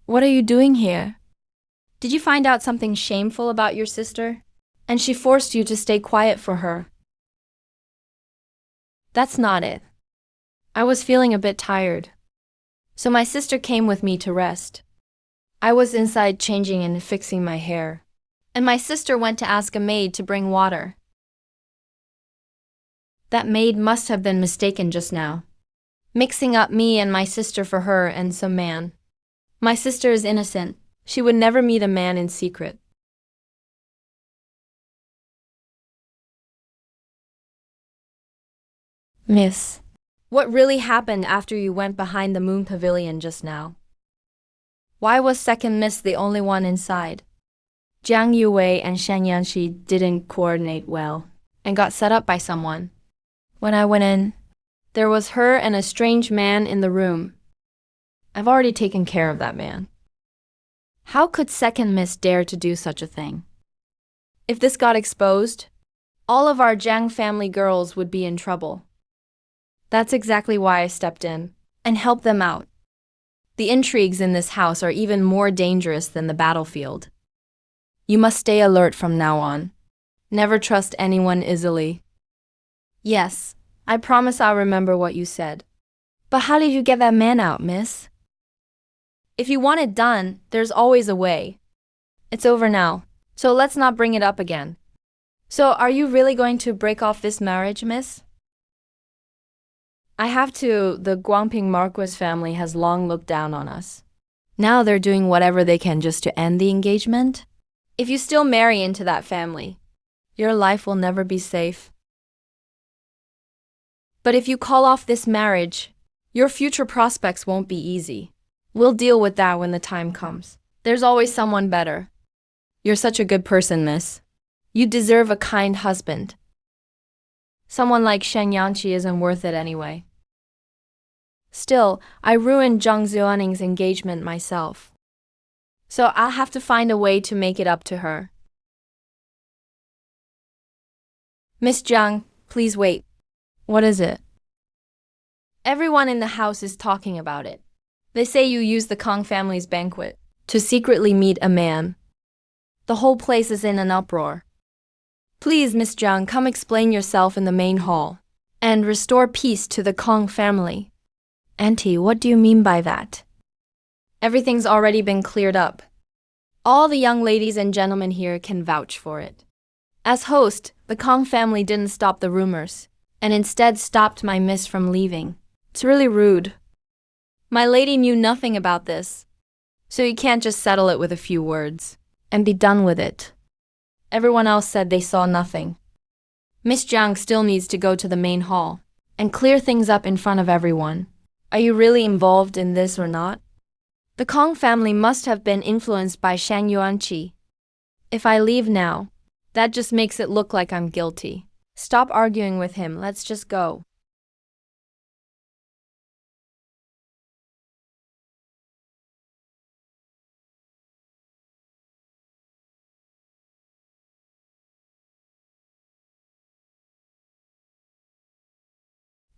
What are you doing here? Did you find out something shameful about your sister, and she forced you to stay quiet for her? That's not it. I was feeling a bit tired, so my sister came with me to rest. I was inside changing and fixing my hair, and my sister went to ask a maid to bring water. That maid must have been mistaken just now, mixing up me and my sister for her and some man. My sister is innocent. She would never meet a man in secret. Miss, what really happened after you went behind the moon pavilion just now? Why was second Miss the only one inside? Jiang Yue and Shen Yanxi didn't coordinate well and got set up by someone. When I went in, there was her and a strange man in the room. I've already taken care of that man. How could second Miss dare to do such a thing? If this got exposed, all of our Jiang family girls would be in trouble. That's exactly why I stepped in and helped them out. The intrigues in this house are even more dangerous than the battlefield. You must stay alert from now on. Never trust anyone easily. Yes, I promise I'll remember what you said. But how did you get that man out, miss? If you want it done, there's always a way. It's over now, so let's not bring it up again. So are you really going to break off this marriage, miss? I have to. The Guangping Marquis family has long looked down on us. Now they're doing whatever they can just to end the engagement. If you still marry into that family, your life will never be safe. But if you call off this marriage, your future prospects won't be easy. We'll deal with that when the time comes. There's always someone better. You're such a good person, miss. You deserve a kind husband. Someone like Shen Yanqi isn't worth it anyway. Still, I ruined Zhang Zuaning's engagement myself. So I'll have to find a way to make it up to her. Miss Zhang, please wait. What is it? Everyone in the house is talking about it. They say you used the Kong family's banquet to secretly meet a man. The whole place is in an uproar. Please, Miss Zhang, come explain yourself in the main hall and restore peace to the Kong family. Auntie, what do you mean by that? Everything's already been cleared up. All the young ladies and gentlemen here can vouch for it. As host, the Kong family didn't stop the rumors, and instead stopped my miss from leaving. It's really rude. My lady knew nothing about this, so you can't just settle it with a few words and be done with it. Everyone else said they saw nothing. Miss Zhang still needs to go to the main hall and clear things up in front of everyone. Are you really involved in this or not? The Kong family must have been influenced by Shan Yuanqi. If I leave now, That just makes it look like I'm guilty. Stop arguing with him, let's just go.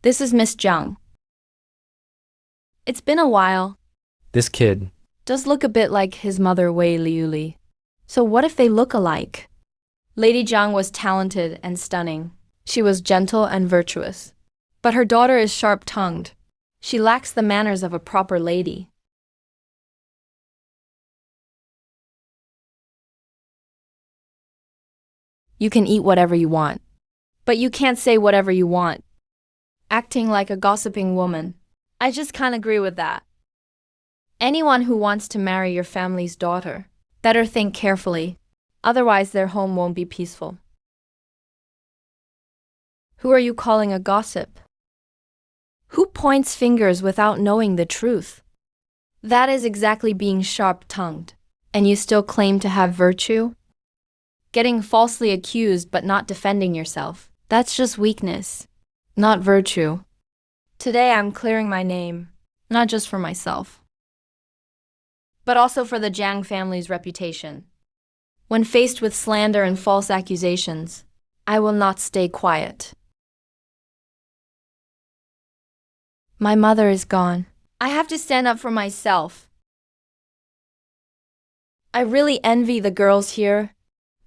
This is Miss Jung. It's been a while. This kid. Does look a bit like his mother Wei Liuli. So what if they look alike? Lady Jiang was talented and stunning. She was gentle and virtuous. But her daughter is sharp-tongued. She lacks the manners of a proper lady. You can eat whatever you want. But you can't say whatever you want. Acting like a gossiping woman. I just can't agree with that. Anyone who wants to marry your family's daughter, better think carefully. Otherwise their home won't be peaceful. Who are you calling a gossip? Who points fingers without knowing the truth? That is exactly being sharp-tongued. And you still claim to have virtue? Getting falsely accused but not defending yourself. That's just weakness, not virtue. Today I'm clearing my name, not just for myself, but also for the Jiang family's reputation. When faced with slander and false accusations, I will not stay quiet. My mother is gone. I have to stand up for myself. I really envy the girls here.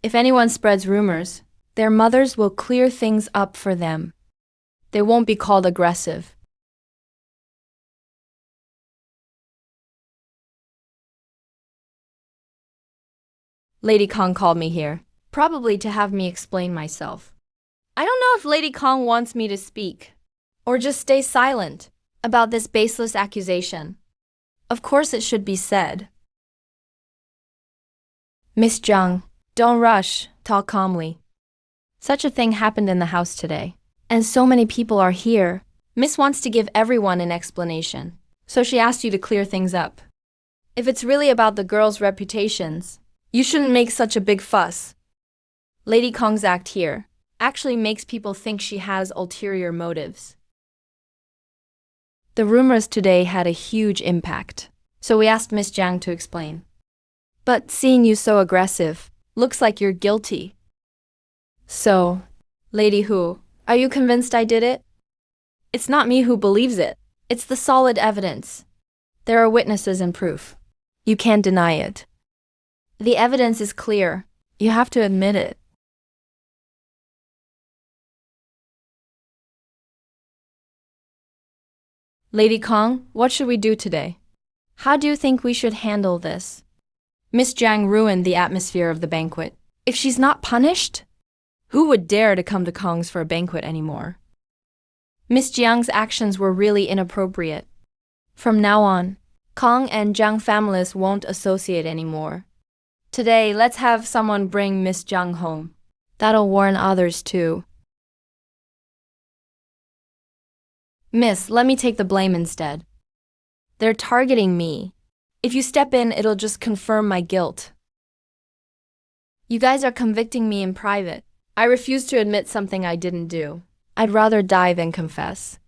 If anyone spreads rumors, their mothers will clear things up for them. They won't be called aggressive. Lady Kong called me here, probably to have me explain myself. I don't know if Lady Kong wants me to speak, or just stay silent about this baseless accusation. Of course it should be said. Miss Jiang, don't rush, talk calmly. Such a thing happened in the house today, and so many people are here. Miss wants to give everyone an explanation, so she asked you to clear things up. If it's really about the girls' reputations, you shouldn't make such a big fuss. Lady Kong's act here actually makes people think she has ulterior motives. The rumors today had a huge impact, so we asked Miss Jiang to explain. But seeing you so aggressive, looks like you're guilty. So, Lady Hu, are you convinced I did it? It's not me who believes it. It's the solid evidence. There are witnesses and proof. You can't deny it. The evidence is clear. You have to admit it. Lady Kong, what should we do today? How do you think we should handle this? Miss Jiang ruined the atmosphere of the banquet. If she's not punished, who would dare to come to Kong's for a banquet anymore? Miss Jiang's actions were really inappropriate. From now on, Kong and Jiang families won't associate anymore. Today, let's have someone bring Miss Jiang home. That'll warn others too. Miss, let me take the blame instead. They're targeting me. If you step in, it'll just confirm my guilt. You guys are convicting me in private. I refuse to admit something I didn't do. I'd rather die than confess.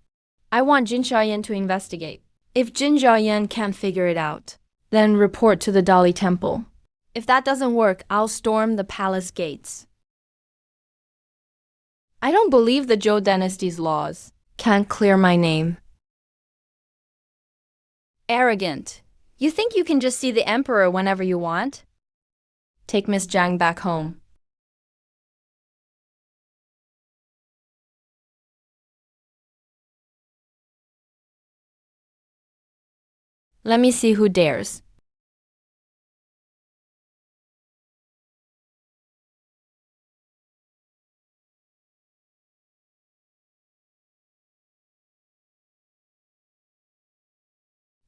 I want Jin Xiaoyan to investigate. If Jin Xiaoyan can't figure it out, then report to the Dali Temple. If that doesn't work, I'll storm the palace gates. I don't believe the Zhou dynasty's laws can't clear my name. Arrogant. You think you can just see the emperor whenever you want? Take Miss Jiang back home. Let me see who dares.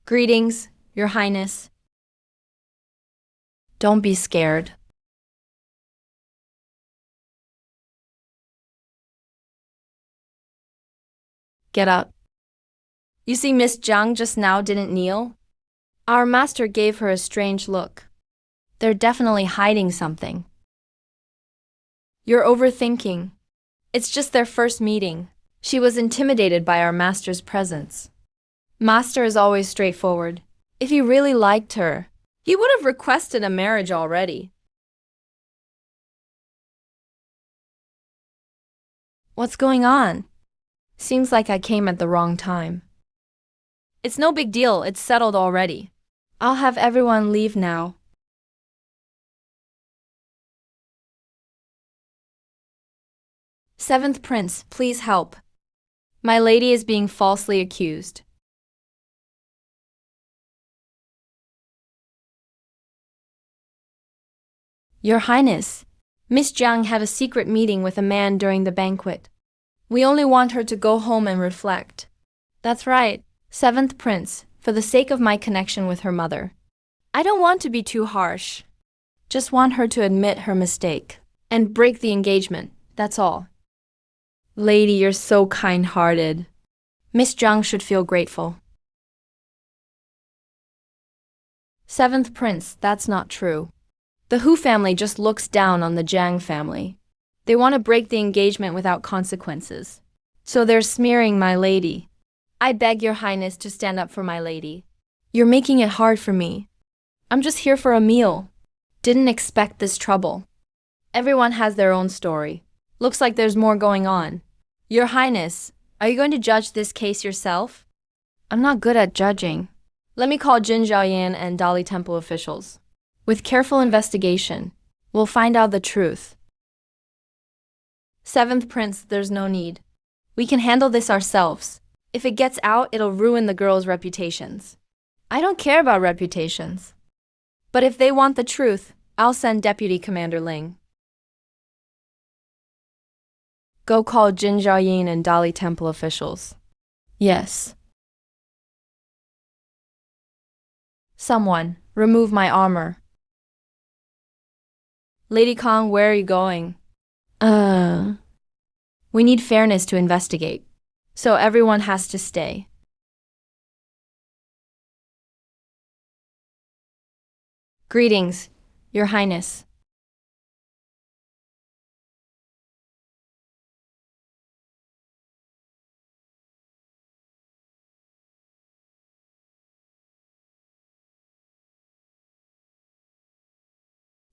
Greetings, Your Highness. Don't be scared. Get up. You see Miss Jiang just now didn't kneel? Our master gave her a strange look. They're definitely hiding something. You're overthinking. It's just their first meeting. She was intimidated by our master's presence. Master is always straightforward. If he really liked her, he would have requested a marriage already. What's going on? Seems like I came at the wrong time. It's no big deal, it's settled already. I'll have everyone leave now. Seventh Prince, please help. My lady is being falsely accused. Your Highness, Miss Jiang had a secret meeting with a man during the banquet. We only want her to go home and reflect. That's right, Seventh Prince, for the sake of my connection with her mother. I don't want to be too harsh. Just want her to admit her mistake and break the engagement, that's all. Lady, you're so kind-hearted. Miss Jiang should feel grateful. Seventh Prince, that's not true. The Hu family just looks down on the Jiang family. They want to break the engagement without consequences. So they're smearing my lady. I beg your highness to stand up for my lady. You're making it hard for me. I'm just here for a meal. Didn't expect this trouble. Everyone has their own story. Looks like there's more going on. Your highness, are you going to judge this case yourself? I'm not good at judging. Let me call Jin Zhaoyan and Dali Temple officials. With careful investigation, we'll find out the truth. Seventh Prince, there's no need. We can handle this ourselves. If it gets out, it'll ruin the girls' reputations. I don't care about reputations. But if they want the truth, I'll send Deputy Commander Ling. Go call Jin Zhaoyin and Dali Temple officials. Yes. Someone, remove my armor. Lady Kong, where are you going? We need fairness to investigate. So everyone has to stay. Greetings, Your Highness.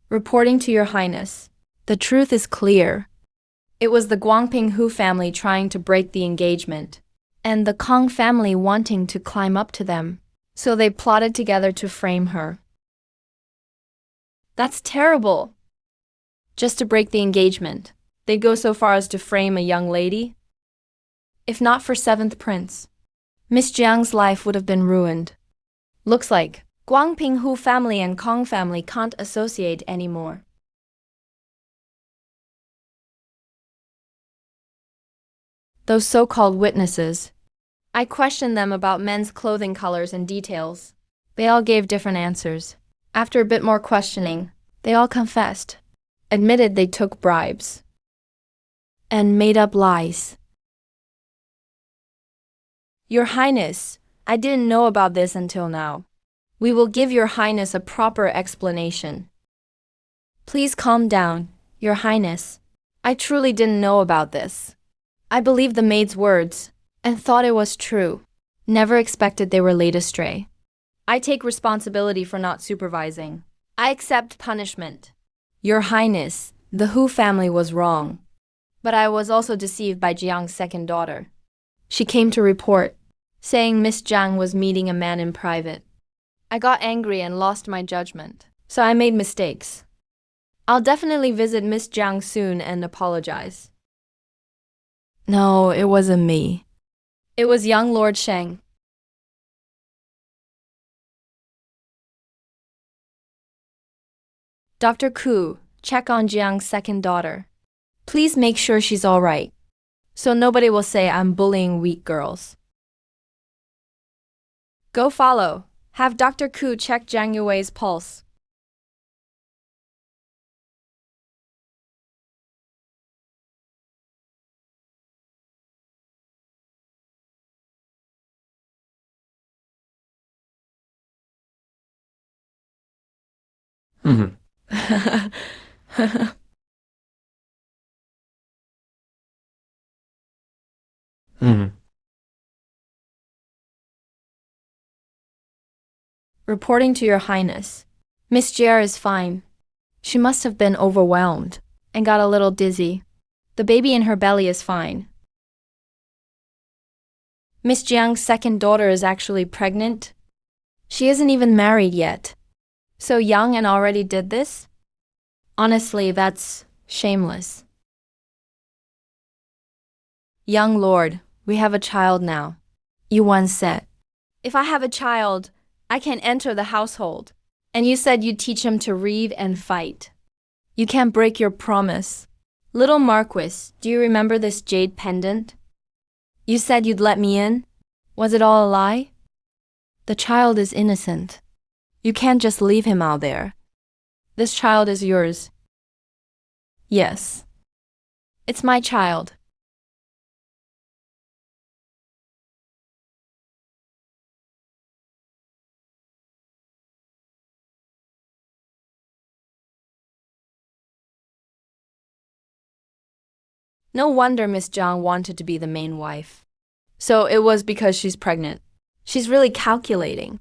Reporting to Your Highness. The truth is clear. It was the Guangping Hu family trying to break the engagement, and the Kong family wanting to climb up to them. So they plotted together to frame her. That's terrible. Just to break the engagement, they'd go so far as to frame a young lady? If not for Seventh Prince, Miss Jiang's life would have been ruined. Looks like Guangping Hu family and Kong family can't associate anymore. Those so-called witnesses, I questioned them about men's clothing colors and details. They all gave different answers. After a bit more questioning, they all confessed, admitted they took bribes, and made up lies. Your Highness, I didn't know about this until now. We will give Your Highness a proper explanation. Please calm down, Your Highness. I truly didn't know about this. I believed the maid's words and thought it was true. Never expected they were led astray. I take responsibility for not supervising. I accept punishment. Your Highness, the Hu family was wrong. But I was also deceived by Jiang's second daughter. She came to report, saying Miss Jiang was meeting a man in private. I got angry and lost my judgment, so I made mistakes. I'll definitely visit Miss Jiang soon and apologize. No, it wasn't me. It was young Lord Sheng. Dr. Ku, check on Jiang's second daughter. Please make sure she's all right, so nobody will say I'm bullying weak girls. Go follow. Have Dr. Ku check Jiang Yue's pulse. Reporting to your highness. Miss Jer is fine. She must have been overwhelmed and got a little dizzy. The baby in her belly is fine. Miss Jiang's second daughter is actually pregnant. She isn't even married yet. So young and already did this? Honestly, that's shameless. Young lord, we have a child now. You once said, if I have a child, I can enter the household. And you said you'd teach him to read and fight. You can't break your promise. Little Marquis, do you remember this jade pendant? You said you'd let me in. Was it all a lie? The child is innocent. You can't just leave him out there. This child is yours. Yes. It's my child. No wonder Miss Zhang wanted to be the main wife. So it was because she's pregnant. She's really calculating.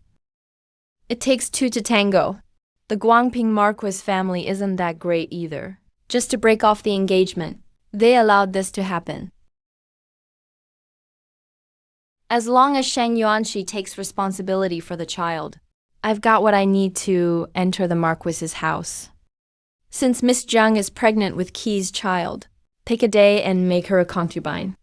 It takes two to tango. The Guangping Marquis family isn't that great either. Just to break off the engagement, they allowed this to happen. As long as Sheng Yuanxi takes responsibility for the child, I've got what I need to enter the Marquis's house. Since Miss Zhang is pregnant with Qi's child, pick a day and make her a concubine.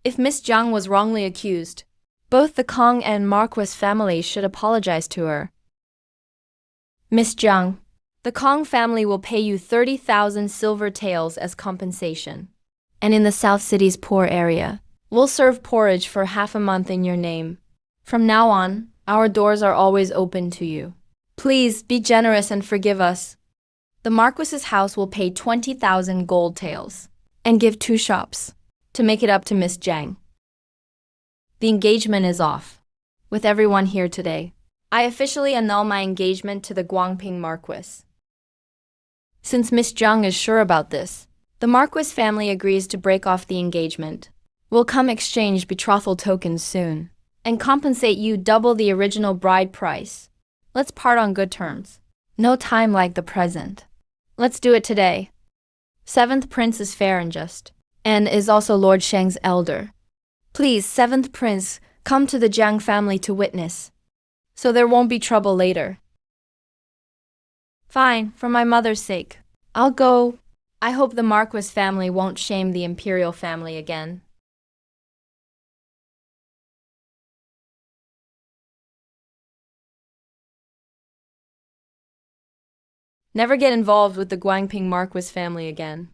If Miss Zhang was wrongly accused, both the Kong and Marquis families should apologize to her. Miss Zhang, the Kong family will pay you 30,000 silver taels as compensation. And in the South City's poor area, we'll serve porridge for half a month in your name. From now on, our doors are always open to you. Please be generous and forgive us. The Marquis's house will pay 20,000 gold taels and give 2 shops to make it up to Miss Zhang. The engagement is off. With everyone here today, I officially annul my engagement to the Guangping Marquis. Since Miss Zhang is sure about this, the Marquis family agrees to break off the engagement. We'll come exchange betrothal tokens soon and compensate you double the original bride price. Let's part on good terms. No time like the present. Let's do it today. 7th Prince is fair and just, and is also Lord Sheng's elder. Please, 7th Prince, come to the Jiang family to witness, so there won't be trouble later. Fine, for my mother's sake. I'll go. I hope the Marquis family won't shame the imperial family again. Never get involved with the Guangping Marquis family again.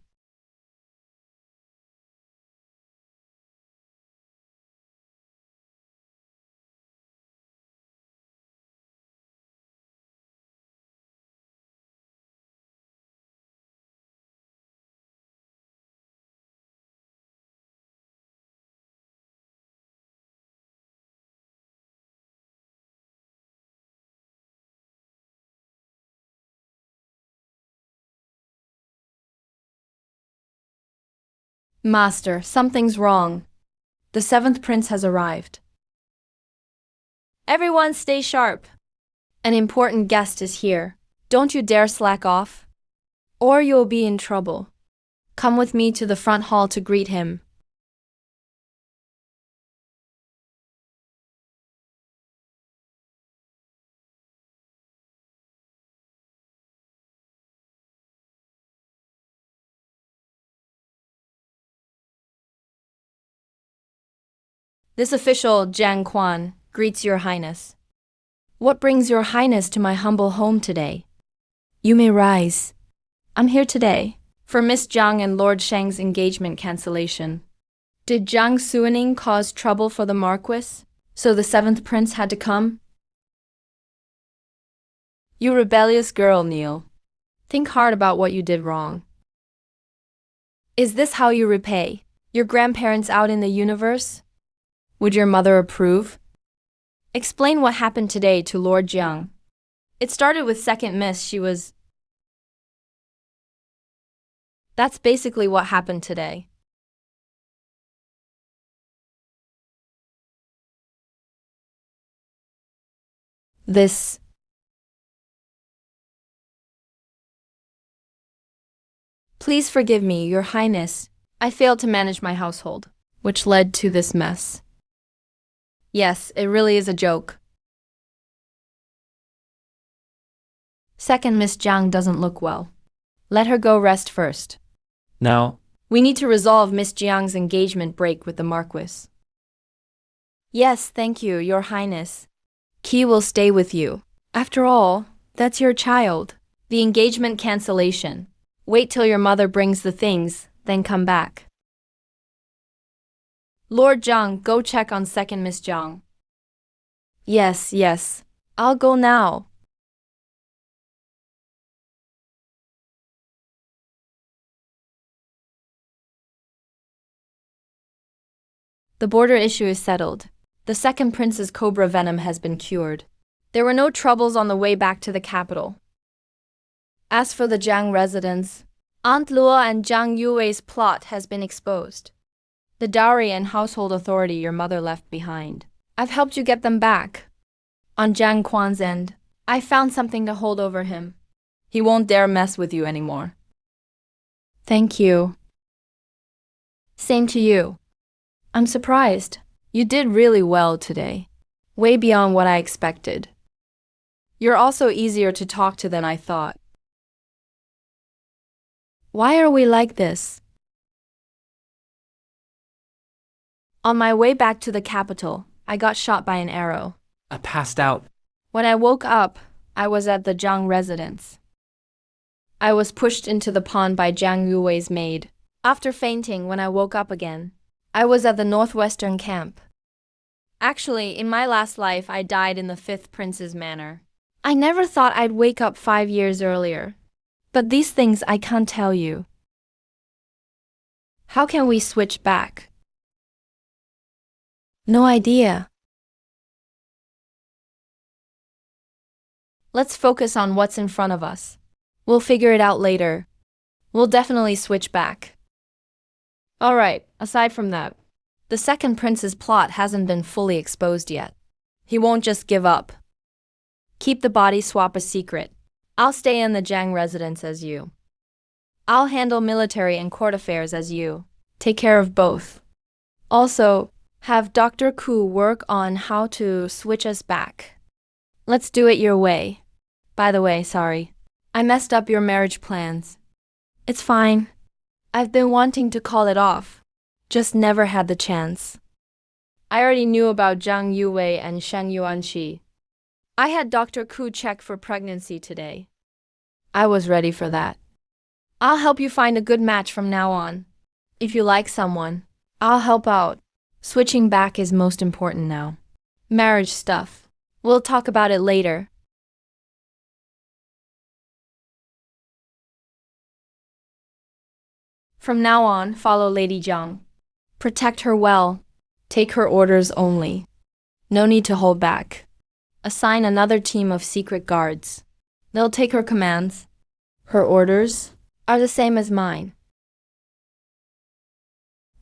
Master, something's wrong. The 7th Prince has arrived. Everyone stay sharp. An important guest is here. Don't you dare slack off, or you'll be in trouble. Come with me to the front hall to greet him. This official, Jiang Quan, greets your highness. What brings your highness to my humble home today? You may rise. I'm here today for Miss Zhang and Lord Sheng's engagement cancellation. Did Zhang Suining cause trouble for the Marquis, so the 7th Prince had to come? You rebellious girl, Neil. Think hard about what you did wrong. Is this how you repay your grandparents out in the universe? Would your mother approve? Explain what happened today to Lord Jiang. It started with second miss, she was... That's basically what happened today. This. Please forgive me, Your Highness. I failed to manage my household, which led to this mess. Yes, it really is a joke. Second, Miss Jiang doesn't look well. Let her go rest first. Now, We need to resolve Miss Jiang's engagement break with the Marquis. Yes, thank you, Your Highness. Qi will stay with you. After all, that's your child. The engagement cancellation. Wait till your mother brings the things, then come back. Lord Jiang, go check on second Miss Jiang. Yes, yes. I'll go now. The border issue is settled. The second prince's cobra venom has been cured. There were no troubles on the way back to the capital. As for the Jiang residence, Aunt Luo and Jiang Yuwei's plot has been exposed. The dowry and household authority your mother left behind. I've helped you get them back. On Jiang Quan's end, I found something to hold over him. He won't dare mess with you anymore. Thank you. Same to you. I'm surprised. You did really well today. Way beyond what I expected. You're also easier to talk to than I thought. Why are we like this? On my way back to the capital, I got shot by an arrow. I passed out. When I woke up, I was at the Jiang residence. I was pushed into the pond by Jiang Yuwei's maid. After fainting when I woke up again, I was at the northwestern camp. Actually, in my last life, I died in the fifth prince's manor. I never thought I'd wake up 5 years earlier. But these things I can't tell you. How can we switch back? No idea. Let's focus on what's in front of us. We'll figure it out later. We'll definitely switch back. Alright, aside from that, the second prince's plot hasn't been fully exposed yet. He won't just give up. Keep the body swap a secret. I'll stay in the Jiang residence as you. I'll handle military and court affairs as you. Take care of both. Also, have Dr. Ku work on how to switch us back. Let's do it your way. By the way, sorry. I messed up your marriage plans. It's fine. I've been wanting to call it off. Just never had the chance. I already knew about Zhang Yuwei and Shen Yuanqi. I had Dr. Ku check for pregnancy today. I was ready for that. I'll help you find a good match from now on. If you like someone, I'll help out. Switching back is most important now. Marriage stuff. We'll talk about it later. From now on, follow Lady Jiang. Protect her well. Take her orders only. No need to hold back. Assign another team of secret guards. They'll take her commands. Her orders are the same as mine.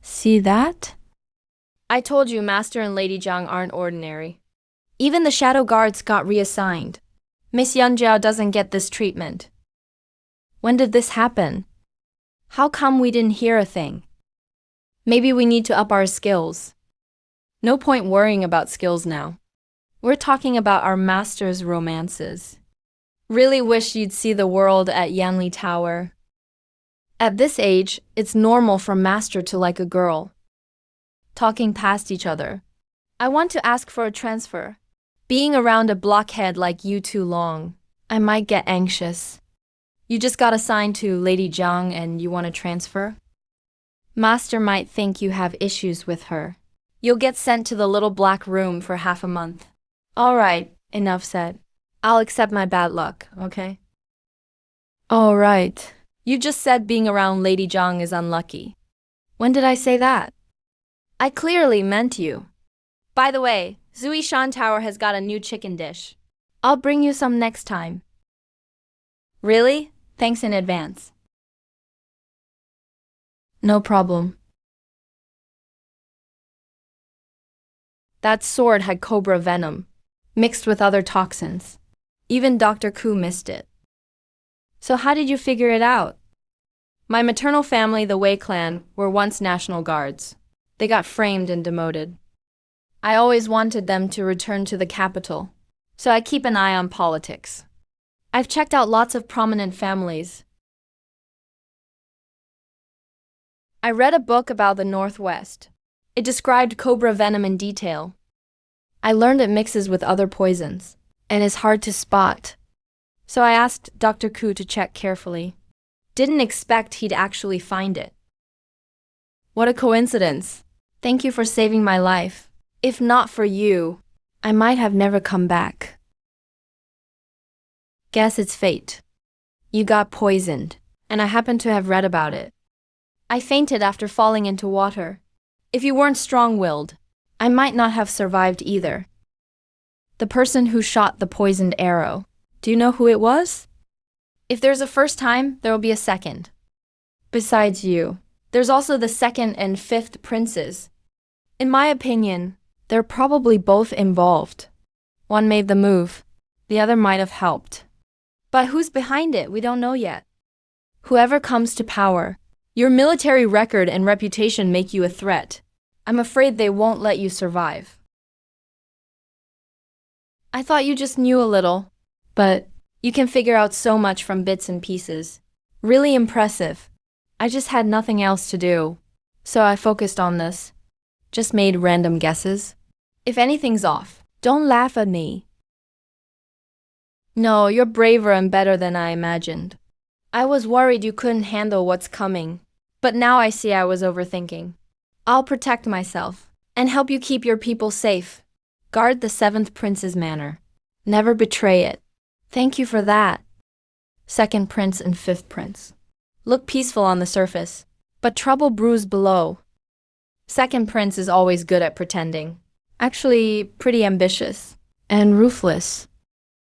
See that? I told you Master and Lady Jiang aren't ordinary. Even the shadow guards got reassigned. Miss Yanjiao doesn't get this treatment. When did this happen? How come we didn't hear a thing? Maybe we need to up our skills. No point worrying about skills now. We're talking about our master's romances. Really wish you'd see the world at Yanli Tower. At this age, it's normal for master to like a girl. Talking past each other. I want to ask for a transfer. Being around a blockhead like you too long, I might get anxious. You just got assigned to Lady Jiang and you want to transfer? Master might think you have issues with her. You'll get sent to the little black room for half a month. All right, enough said. I'll accept my bad luck, okay? All right. You just said being around Lady Jiang is unlucky. When did I say that? I clearly meant you. By the way, Zui Shan Tower has got a new chicken dish. I'll bring you some next time. Really? Thanks in advance. No problem. That sword had cobra venom. mixed with other toxins. Even Dr. Ku missed it. So how did you figure it out? My maternal family, the Wei clan, were once National Guards. They got framed and demoted. I always wanted them to return to the capital, so I keep an eye on politics. I've checked out lots of prominent families. I read a book about the Northwest. It described cobra venom in detail. I learned it mixes with other poisons and is hard to spot. So I asked Dr. Ku to check carefully. Didn't expect he'd actually find it. What a coincidence. Thank you for saving my life. If not for you, I might have never come back. Guess it's fate. You got poisoned, and I happen to have read about it. I fainted after falling into water. If you weren't strong-willed, I might not have survived either. The person who shot the poisoned arrow, do you know who it was? If there's a first time, there will be a second. Besides you, there's also the second and fifth princes. In my opinion, they're probably both involved. One made the move, the other might have helped. But who's behind it, we don't know yet. Whoever comes to power, your military record and reputation make you a threat. I'm afraid they won't let you survive. I thought you just knew a little, but you can figure out so much from bits and pieces. Really impressive. I just had nothing else to do, so I focused on this. Just made random guesses. If anything's off, don't laugh at me. No, you're braver and better than I imagined. I was worried you couldn't handle what's coming, but now I see I was overthinking. I'll protect myself and help you keep your people safe. Guard the seventh prince's manor. Never betray it. Thank you for that. Second prince and fifth prince. Look peaceful on the surface, but trouble brews below. Second prince is always good at pretending. Actually, pretty ambitious and ruthless.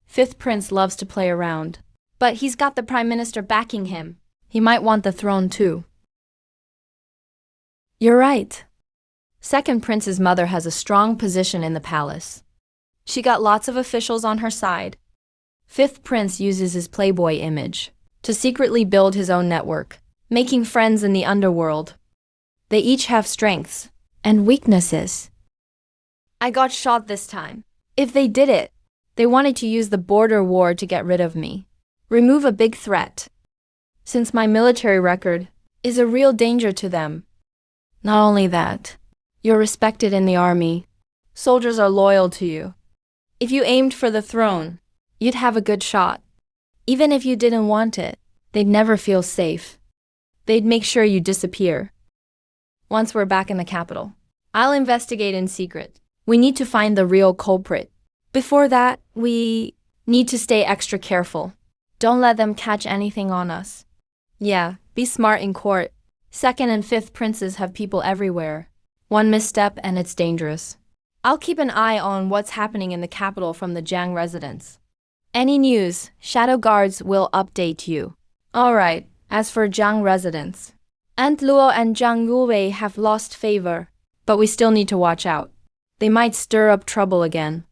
Fifth prince loves to play around, but he's got the prime minister backing him. He might want the throne too. You're right. Second prince's mother has a strong position in the palace. She got lots of officials on her side. Fifth prince uses his playboy image to secretly build his own network, making friends in the underworld. They each have strengths and weaknesses. I got shot this time. If they did it, they wanted to use the border war to get rid of me. Remove a big threat. Since my military record is a real danger to them. Not only that, you're respected in the army. Soldiers are loyal to you. If you aimed for the throne, you'd have a good shot. Even if you didn't want it, they'd never feel safe. They'd make sure you disappear. Once we're back in the capital, I'll investigate in secret. We need to find the real culprit. Before that, we need to stay extra careful. Don't let them catch anything on us. Yeah, be smart in court. Second and fifth princes have people everywhere. One misstep and it's dangerous. I'll keep an eye on what's happening in the capital from the Jiang residence. Any news, shadow guards will update you. Alright, as for Jiang residence, Aunt Luo and Jiang Yuwei have lost favor, but we still need to watch out. They might stir up trouble again.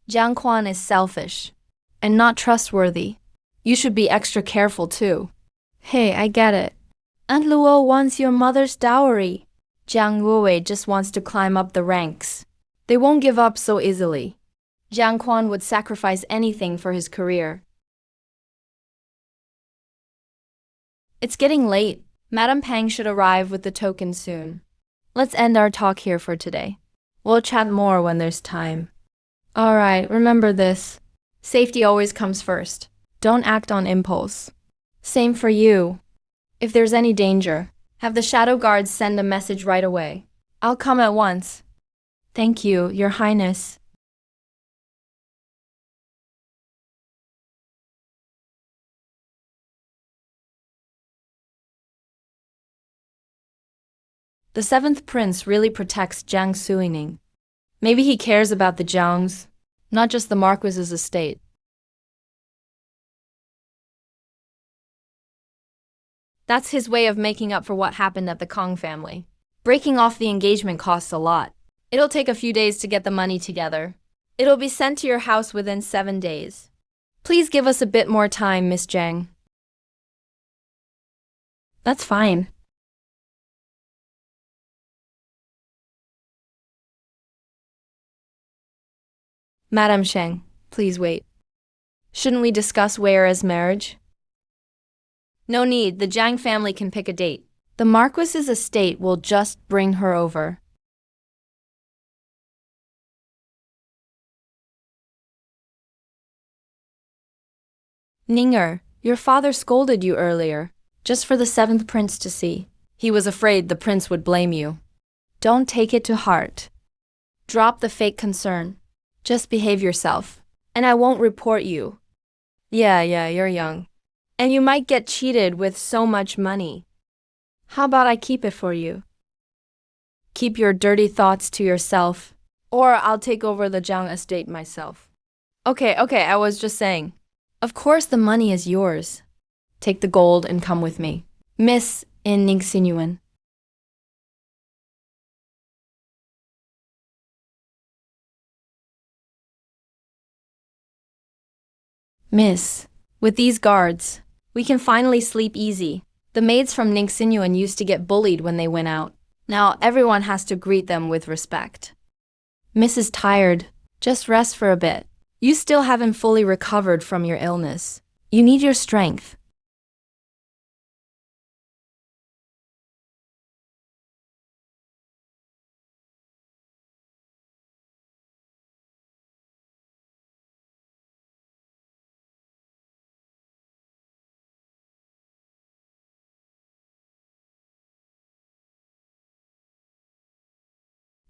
Jiang Quan is selfish and not trustworthy. You should be extra careful too. Hey, I get it. Aunt Luo wants your mother's dowry. Jiang Yuwei just wants to climb up the ranks. They won't give up so easily. Jiang Quan would sacrifice anything for his career. It's getting late. Madame Pang should arrive with the token soon. Let's end our talk here for today. We'll chat more when there's time. Alright, remember this. Safety always comes first. Don't act on impulse. Same for you. If there's any danger, have the shadow guards send a message right away. I'll come at once. Thank you, Your Highness. The seventh prince really protects Jiang Suining. Maybe he cares about the Jiangs, not just the Marquis's estate. That's his way of making up for what happened at the Kong family. Breaking off the engagement costs a lot. It'll take a few days to get the money together. It'll be sent to your house within 7 days. Please give us a bit more time, Miss Zhang. That's fine. Madam Sheng, please wait. Shouldn't we discuss Weira's marriage? No need, the Zhang family can pick a date. The Marquis's estate will just bring her over. Ninger, your father scolded you earlier, just for the seventh prince to see. He was afraid the prince would blame you. Don't take it to heart. Drop the fake concern. Just behave yourself, and I won't report you. Yeah, you're young. And you might get cheated with so much money. How about I keep it for you? Keep your dirty thoughts to yourself, or I'll take over the Zhang estate myself. Okay, I was just saying. Of course the money is yours. Take the gold and come with me. Miss in Ningxinyuan. Miss, with these guards, we can finally sleep easy. The maids from Ningxinyuan used to get bullied when they went out. Now everyone has to greet them with respect. Miss is tired. Just rest for a bit. You still haven't fully recovered from your illness. You need your strength.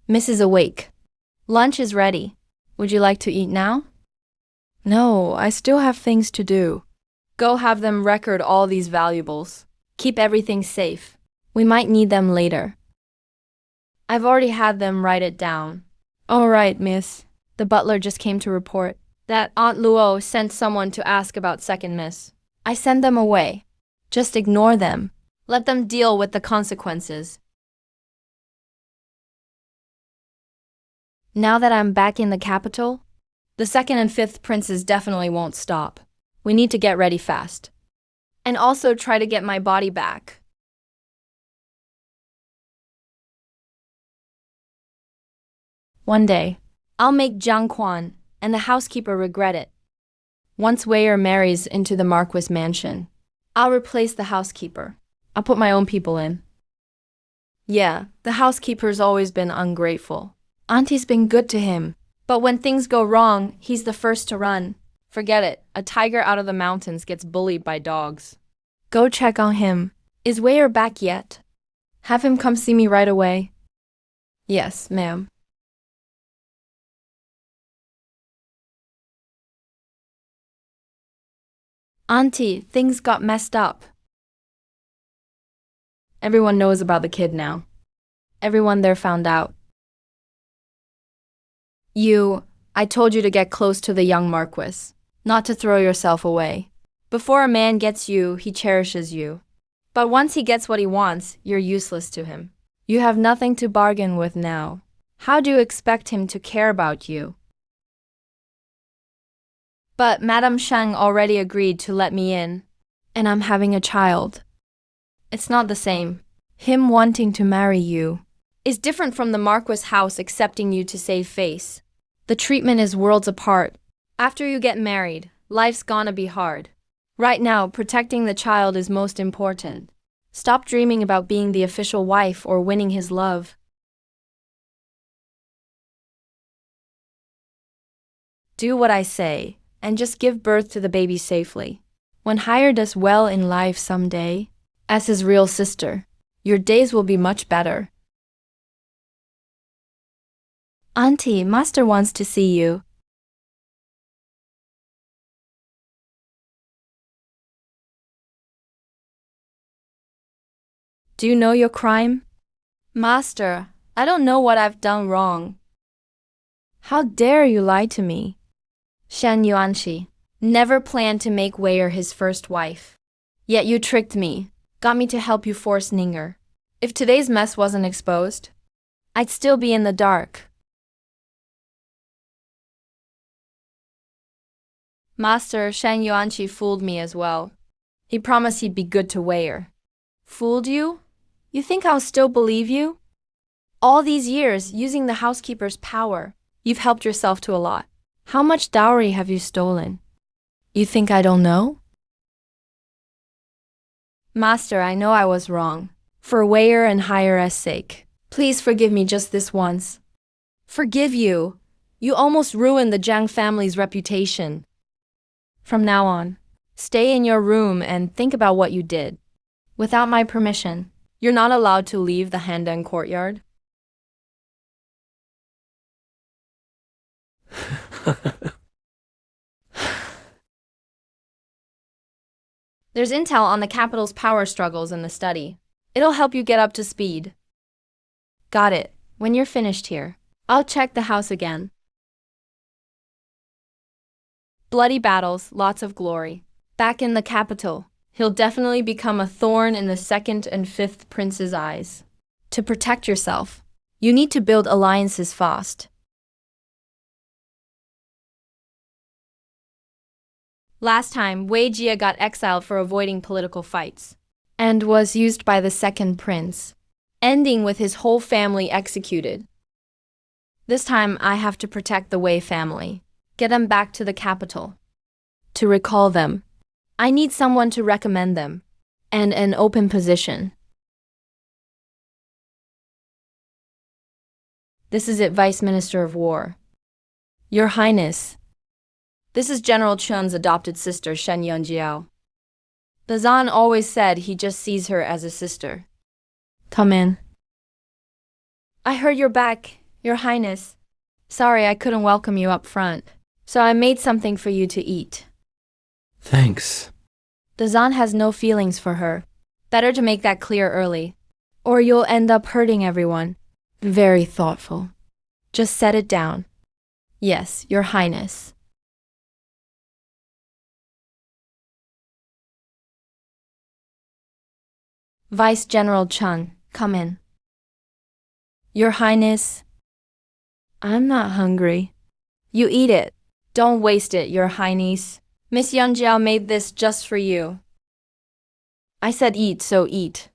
Miss is awake. Lunch is ready. Would you like to eat now? No, I still have things to do. Go have them record all these valuables. Keep everything safe. We might need them later. I've already had them write it down. All right, miss. The butler just came to report that Aunt Luo sent someone to ask about second miss. I send them away. Just ignore them. Let them deal with the consequences. Now that I'm back in the capital, the second and fifth princes definitely won't stop. We need to get ready fast. And also try to get my body back. One day, I'll make Jiang Quan and the housekeeper regret it. Once Weir marries into the Marquis mansion, I'll replace the housekeeper. I'll put my own people in. Yeah, the housekeeper's always been ungrateful. Auntie's been good to him. But when things go wrong, he's the first to run. Forget it. A tiger out of the mountains gets bullied by dogs. Go check on him. Is Weir back yet? Have him come see me right away. Yes, ma'am. Auntie, things got messed up. Everyone knows about the kid now. Everyone there found out. I told you to get close to the young Marquis, not to throw yourself away. Before a man gets you, he cherishes you. But once he gets what he wants, you're useless to him. You have nothing to bargain with now. How do you expect him to care about you? But Madame Shang already agreed to let me in, and I'm having a child. It's not the same. Him wanting to marry you is different from the Marquis house accepting you to save face. The treatment is worlds apart. After you get married, life's gonna be hard. Right now, protecting the child is most important. Stop dreaming about being the official wife or winning his love. Do what I say, and just give birth to the baby safely. When Hire does well in life someday, as his real sister, your days will be much better. Auntie, Master wants to see you. Do you know your crime? Master, I don't know what I've done wrong. How dare you lie to me? Shen Yuanxi never planned to make Weir his first wife. Yet you tricked me, got me to help you force Ninger. If today's mess wasn't exposed, I'd still be in the dark. Master Shen Yuanqi fooled me as well. He promised he'd be good to Wei Er. Fooled you? You think I'll still believe you? All these years, using the housekeeper's power, you've helped yourself to a lot. How much dowry have you stolen? You think I don't know? Master, I know I was wrong. For Wei Er and Higher sake, please forgive me just this once. Forgive you? You almost ruined the Jiang family's reputation. From now on, stay in your room and think about what you did. Without my permission, you're not allowed to leave the Handan courtyard. There's intel on the capital's power struggles in the study. It'll help you get up to speed. Got it. When you're finished here, I'll check the house again. Bloody battles, lots of glory. Back in the capital, he'll definitely become a thorn in the second and fifth prince's eyes. To protect yourself, you need to build alliances fast. Last time, Wei Jia got exiled for avoiding political fights, and was used by the second prince, ending with his whole family executed. This time, I have to protect the Wei family, get them back to the capital. To recall them, I need someone to recommend them, and an open position. This is it, Vice Minister of War. Your Highness. This is General Chun's adopted sister, Shen Yunjiao. The Zan always said he just sees her as a sister. Come in. I heard you're back, Your Highness. Sorry I couldn't welcome you up front, so I made something for you to eat. Thanks. The Zan has no feelings for her. Better to make that clear early, or you'll end up hurting everyone. Very thoughtful. Just set it down. Yes, Your Highness. Vice General Chun, come in. Your Highness. I'm not hungry. You eat it. Don't waste it, Your Highness. Miss Yunjiao made this just for you. I said eat, so eat.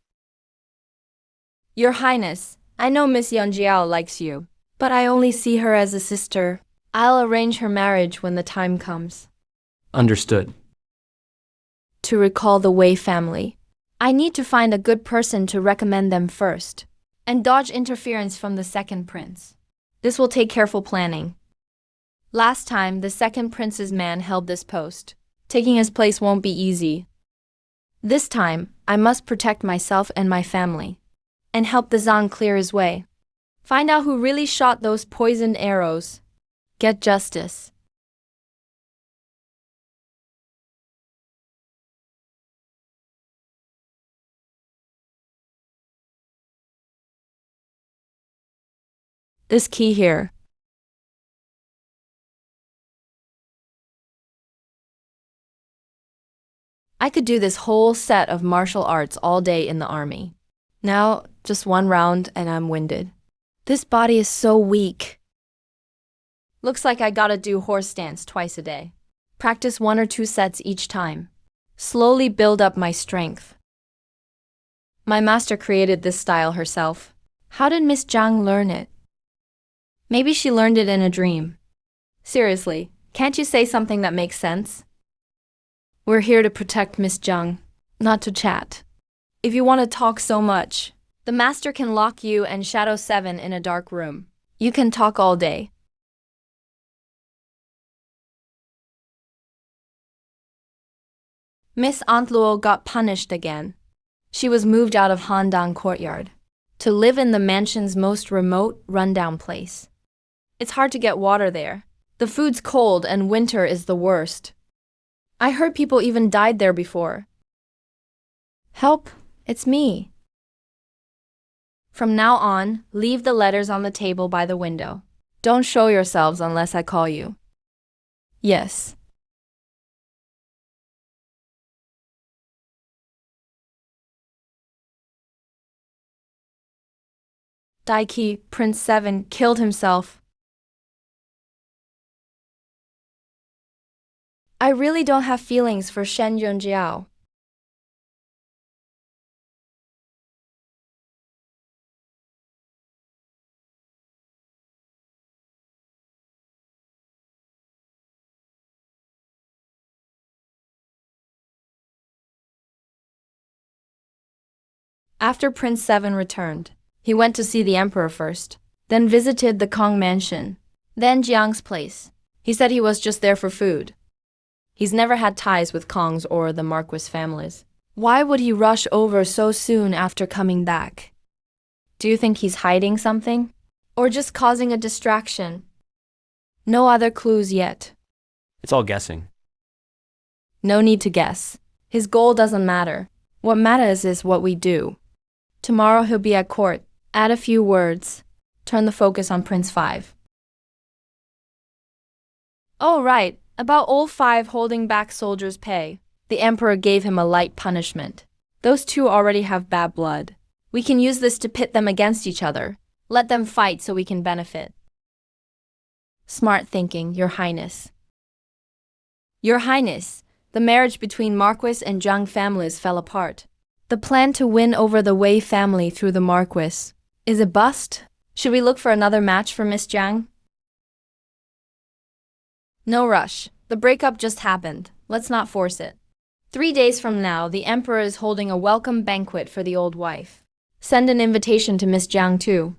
Your Highness, I know Miss Yunjiao likes you, but I only see her as a sister. I'll arrange her marriage when the time comes. Understood. To recall the Wei family, I need to find a good person to recommend them first, and dodge interference from the second prince. This will take careful planning. Last time, the second prince's man held this post. Taking his place won't be easy. This time, I must protect myself and my family, and help the Zhang clear his way. Find out who really shot those poisoned arrows. Get justice. This key here. I could do this whole set of martial arts all day in the army. Now, just one round and I'm winded. This body is so weak. Looks like I gotta do horse stance twice a day. Practice 1 or 2 sets each time. Slowly build up my strength. My master created this style herself. How did Miss Zhang learn it? Maybe she learned it in a dream. Seriously, can't you say something that makes sense? We're here to protect Miss Zhang, not to chat. If you want to talk so much, the master can lock you and Shadow 7 in a dark room. You can talk all day. Miss Aunt Luo got punished again. She was moved out of Handan courtyard to live in the mansion's most remote, rundown place. It's hard to get water there. The food's cold and winter is the worst. I heard people even died there before. Help, it's me. From now on, leave the letters on the table by the window. Don't show yourselves unless I call you. Yes. Daiki, Prince.Then, killed himself. I really don't have feelings for Shen Yunjiao. After Prince.Then returned, he went to see the emperor first, then visited the Kong mansion, then Jiang's place. He said he was just there for food. He's never had ties with Kong's or the Marquis families. Why would he rush over so soon after coming back? Do you think he's hiding something? Or just causing a distraction? No other clues yet. It's all guessing. No need to guess. His goal doesn't matter. What matters is what we do. Tomorrow he'll be at court. Add a few words. Turn the focus on Prince 5. Oh, right. About old 5 holding back soldiers' pay. The emperor gave him a light punishment. Those two already have bad blood. We can use this to pit them against each other. Let them fight so we can benefit. Smart thinking, Your Highness. Your Highness, the marriage between Marquis and Zhang families fell apart. The plan to win over the Wei family through the Marquis is a bust. Should we look for another match for Miss Zhang? No rush. The breakup just happened. Let's not force it. 3 days from now, the emperor is holding a welcome banquet for the old wife. Send an invitation to Miss Zhang too.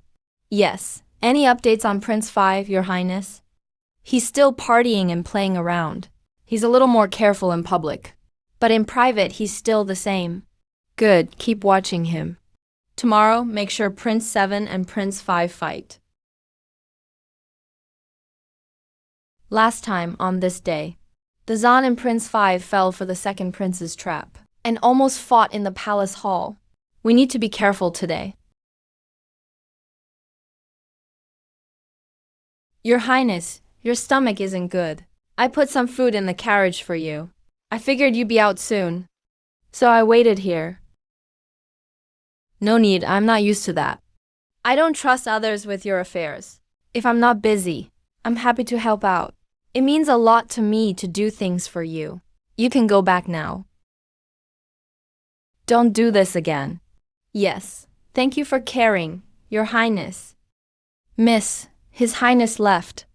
Yes. Any updates on Prince 5, Your Highness? He's still partying and playing around. He's a little more careful in public. But in private, he's still the same. Good, keep watching him. Tomorrow, make sure Prince.7 and Prince 5 fight. Last time, on this day, the Zan and Prince 5 fell for the second prince's trap and almost fought in the palace hall. We need to be careful today. Your Highness, your stomach isn't good. I put some food in the carriage for you. I figured you'd be out soon, so I waited here. No need, I'm not used to that. I don't trust others with your affairs. If I'm not busy, I'm happy to help out. It means a lot to me to do things for you. You can go back now. Don't do this again. Yes, thank you for caring, Your Highness. Miss, His Highness left.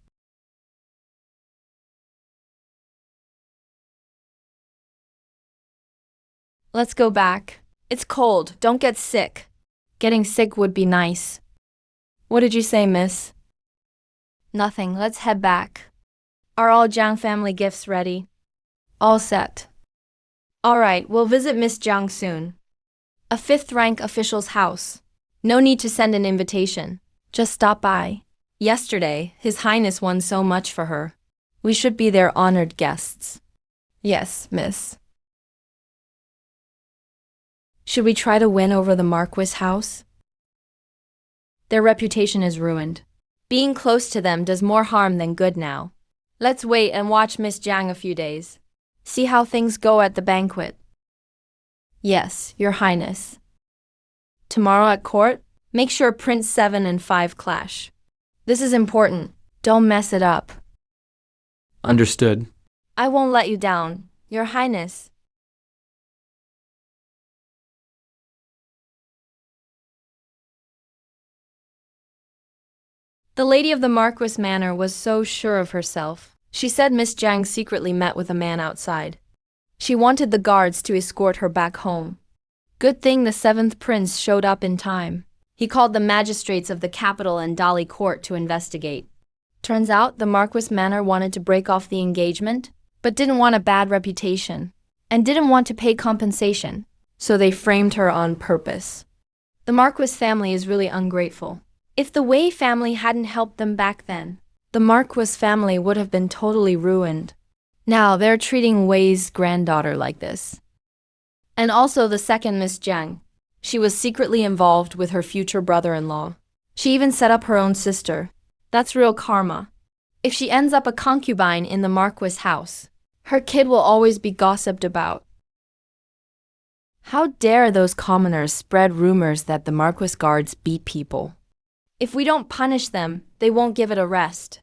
Let's go back. It's cold, don't get sick. Getting sick would be nice. What did you say, miss? Nothing, let's head back. Are all Zhang family gifts ready? All set. All right, we'll visit Miss Zhang soon. A 5th rank official's house. No need to send an invitation. Just stop by. Yesterday, His Highness won so much for her. We should be their honored guests. Yes, miss. Should we try to win over the Marquis house? Their reputation is ruined. Being close to them does more harm than good now. Let's wait and watch Miss Zhang a few days. See how things go at the banquet. Yes, Your Highness. Tomorrow at court, make sure Prince.7 and 5 clash. This is important. Don't mess it up. Understood. I won't let you down, Your Highness. The lady of the Marquis Manor was so sure of herself. She said Miss Zhang secretly met with a man outside. She wanted the guards to escort her back home. Good thing the 7th prince showed up in time. He called the magistrates of the capital and Dali court to investigate. Turns out the Marquis Manor wanted to break off the engagement, but didn't want a bad reputation, and didn't want to pay compensation, so they framed her on purpose. The Marquis family is really ungrateful. If the Wei family hadn't helped them back then, the Marquis family would have been totally ruined. Now they're treating Wei's granddaughter like this. And also the second Miss Zhang. She was secretly involved with her future brother-in-law. She even set up her own sister. That's real karma. If she ends up a concubine in the Marquis house, her kid will always be gossiped about. How dare those commoners spread rumors that the Marquis guards beat people? If we don't punish them, they won't give it a rest.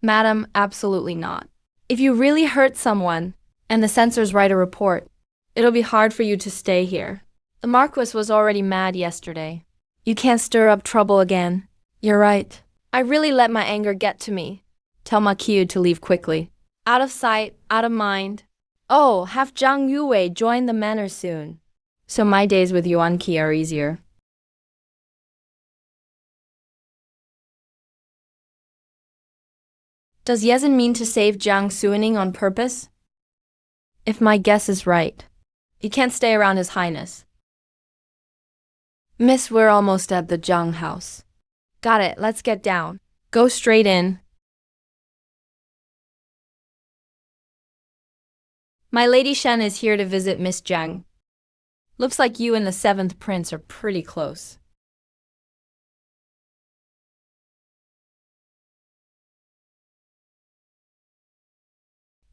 Madam, absolutely not. If you really hurt someone, and the censors write a report. It'll be hard for you to stay here. The Marquis was already mad yesterday. You can't stir up trouble again. You're right. I really let my anger get to me. Tell Makiyu to leave quickly. Out of sight, out of mind. Oh, have Zhang Yuwei join the manor soon. So my days with Yuan-Ki are easier. Does Yezin mean to save Jiang Suining on purpose? If my guess is right, you can't stay around His Highness. Miss, we're almost at the Jiang house. Got it, let's get down. Go straight in. My Lady Shen is here to visit Miss Jiang. Looks like you and the 7th prince are pretty close.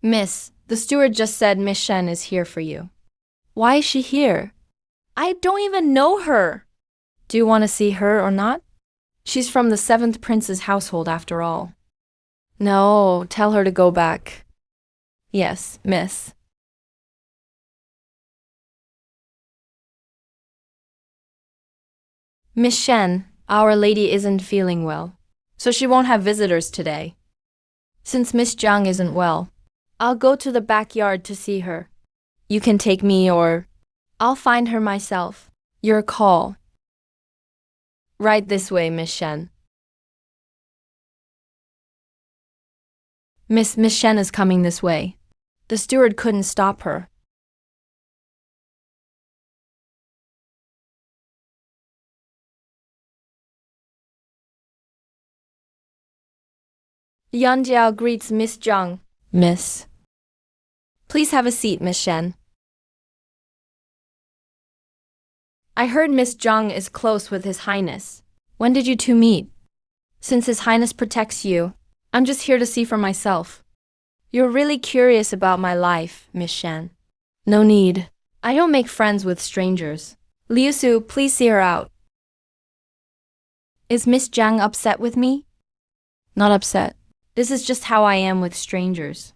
Miss, the steward just said Miss Shen is here for you. Why is she here? I don't even know her. Do you want to see her or not? She's from the 7th prince's household after all. No, tell her to go back. Yes, miss. Miss Shen, our lady isn't feeling well, so she won't have visitors today. Since Miss Jiang isn't well, I'll go to the backyard to see her. You can take me or I'll find her myself. Your call. Right this way, Miss Shen. Miss Shen is coming this way. The steward couldn't stop her. Yan Jiao greets Miss Jiang. Miss. Please have a seat, Miss Shen. I heard Miss Jiang is close with His Highness. When did you two meet? Since His Highness protects you, I'm just here to see for myself. You're really curious about my life, Miss Shen. No need. I don't make friends with strangers. Liu Su, please see her out. Is Miss Jiang upset with me? Not upset. This is just how I am with strangers.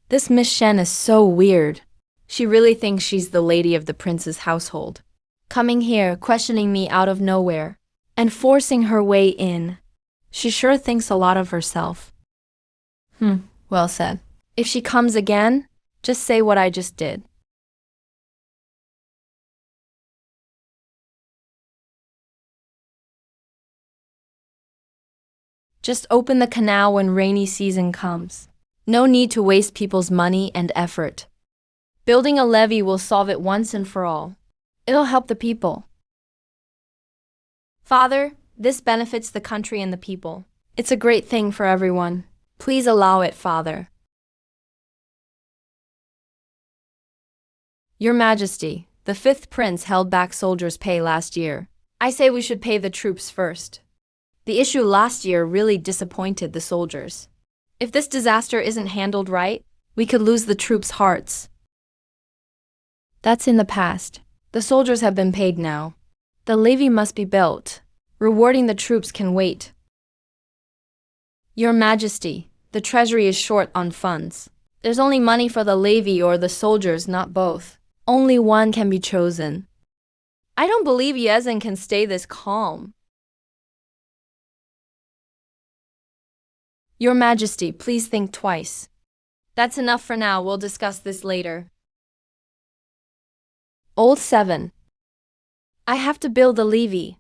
This Miss Shen is so weird. She really thinks she's the lady of the prince's household. Coming here, questioning me out of nowhere, and forcing her way in. She sure thinks a lot of herself. Well said. If she comes again, just say what I just did. Just open the canal when rainy season comes. No need to waste people's money and effort. Building a levee will solve it once and for all. It'll help the people. Father, this benefits the country and the people. It's a great thing for everyone. Please allow it, Father. Your Majesty, the 5th prince held back soldiers' pay last year. I say we should pay the troops first. The issue last year really disappointed the soldiers. If this disaster isn't handled right, we could lose the troops' hearts. That's in the past. The soldiers have been paid now. The levee must be built. Rewarding the troops can wait. Your Majesty, the treasury is short on funds. There's only money for the levee or the soldiers, not both. Only one can be chosen. I don't believe Yezin can stay this calm. Your Majesty, please think twice. That's enough for now, we'll discuss this later. Old 7. I have to build a levee.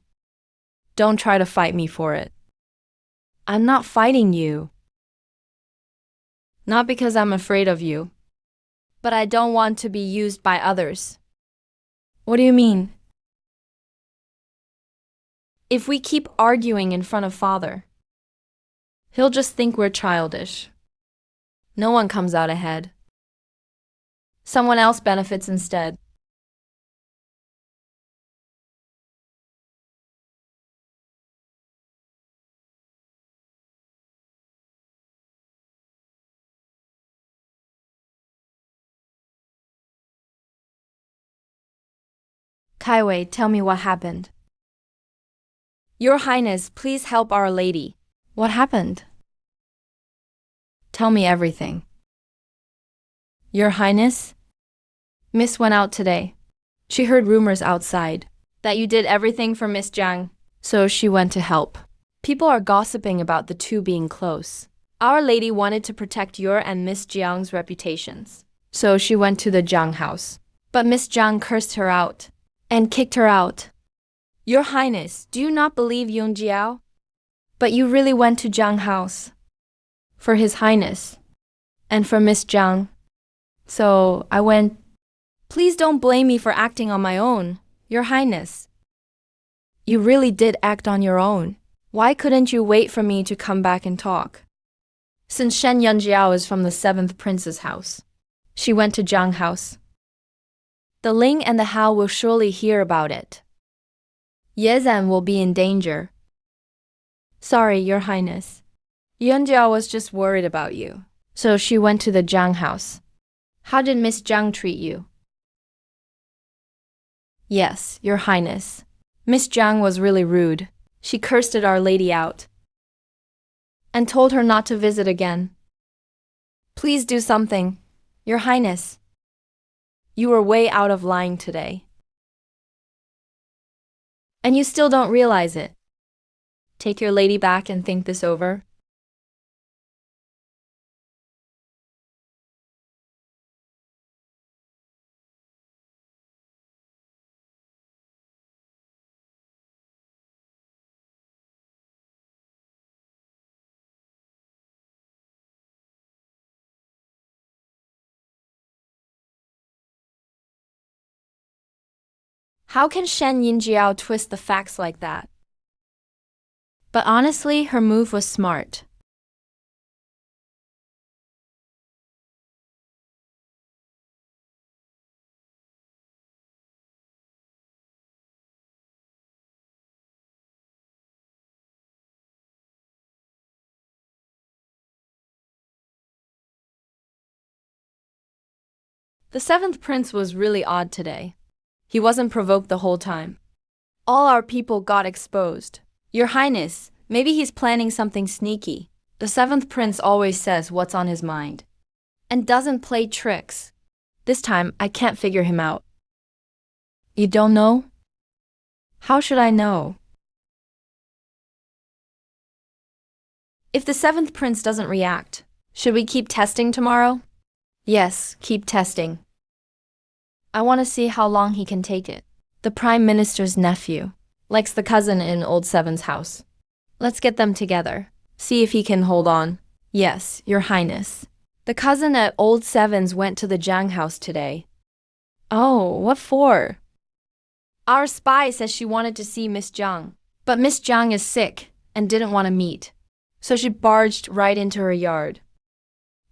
Don't try to fight me for it. I'm not fighting you. Not because I'm afraid of you, but I don't want to be used by others. What do you mean? If we keep arguing in front of Father, he'll just think we're childish. No one comes out ahead. Someone else benefits instead. Kaiwei, tell me what happened. Your Highness, please help Our Lady. What happened? Tell me everything. Your Highness? Miss went out today. She heard rumors outside that you did everything for Miss Jiang, so she went to help. People are gossiping about the two being close. Our lady wanted to protect your and Miss Jiang's reputations, so she went to the Jiang house. But Miss Jiang cursed her out and kicked her out. Your Highness, do you not believe Yun Jiao? But you really went to Jiang house for His Highness and for Miss Jiang. So I went. Please don't blame me for acting on my own, Your Highness. You really did act on your own. Why couldn't you wait for me to come back and talk? Since Shen Yunjiao is from the 7th Prince's house, she went to Jiang house. The Ling and the Hao will surely hear about it. Ye Zhen will be in danger. Sorry, Your Highness. Yunjiao was just worried about you, so she went to the Jiang house. How did Miss Jiang treat you? Yes, Your Highness. Miss Jiang was really rude. She cursed at Our Lady out and told her not to visit again. Please do something, Your Highness. You were way out of line today. And you still don't realize it. Take your lady back and think this over. How can Shen Yinjiao twist the facts like that? But honestly, her move was smart. The 7th Prince was really odd today. He wasn't provoked the whole time. All our people got exposed. Your Highness, maybe he's planning something sneaky. The 7th Prince always says what's on his mind and doesn't play tricks. This time, I can't figure him out. You don't know? How should I know? If the 7th Prince doesn't react, should we keep testing tomorrow? Yes, keep testing. I want to see how long he can take it. The Prime Minister's nephew likes the cousin in Old Seven's house. Let's get them together. See if he can hold on. Yes, Your Highness. The cousin at Old Seven's went to the Jiang house today. Oh, what for? Our spy says she wanted to see Miss Jiang, but Miss Jiang is sick and didn't want to meet, so she barged right into her yard.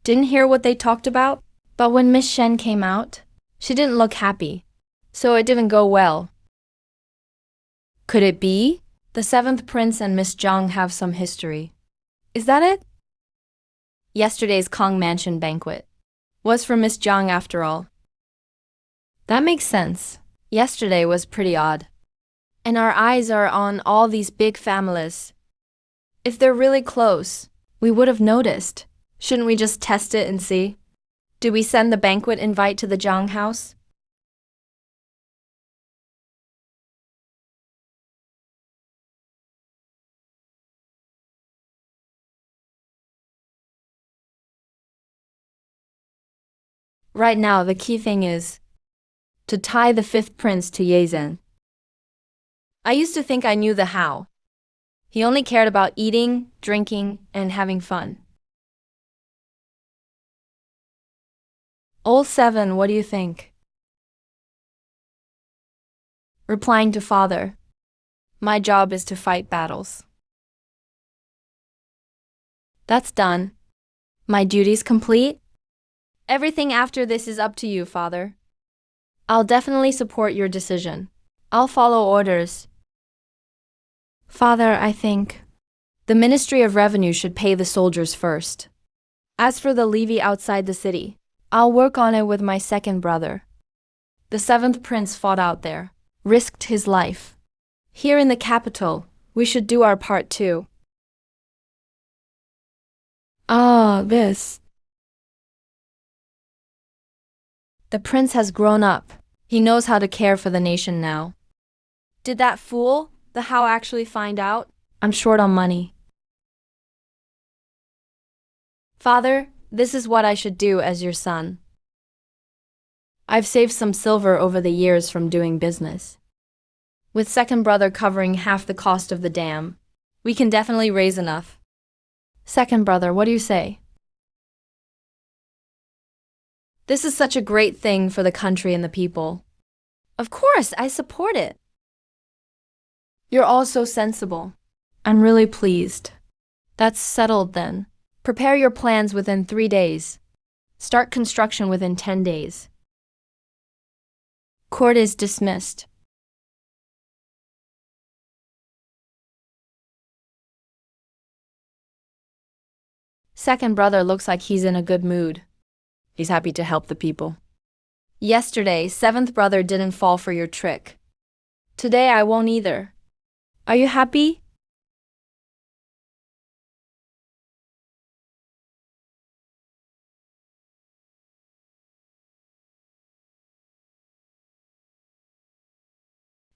Didn't hear what they talked about, but when Miss Shen came out, she didn't look happy, so it didn't go well. Could it be? The 7th Prince and Miss Jiang have some history. Is that it? Yesterday's Kong Mansion banquet was for Miss Jiang after all. That makes sense. Yesterday was pretty odd. And our eyes are on all these big families. If they're really close, we would have noticed. Shouldn't we just test it and see? Do we send the banquet invite to the Jiang house? Right now, the key thing is to tie the 5th Prince to Ye Zhen. I used to think I knew the how. He only cared about eating, drinking, and having fun. Old 7, what do you think? Replying to father, my job is to fight battles. That's done. My duty's complete. Everything after this is up to you, father. I'll definitely support your decision. I'll follow orders. Father, I think the Ministry of Revenue should pay the soldiers first. As for the levy outside the city, I'll work on it with my second brother. The 7th Prince fought out there, risked his life. Here in the capital, we should do our part too. Ah, this. The prince has grown up. He knows how to care for the nation now. Did that fool, the How, actually find out? I'm short on money. Father, this is what I should do as your son. I've saved some silver over the years from doing business. With second brother covering half the cost of the dam, we can definitely raise enough. Second brother, what do you say? This is such a great thing for the country and the people. Of course, I support it. You're all so sensible. I'm really pleased. That's settled then. Prepare your plans within 3 days. Start construction within 10 days. Court is dismissed. Second brother looks like he's in a good mood. He's happy to help the people. Yesterday, seventh brother didn't fall for your trick. Today I won't either. Are you happy?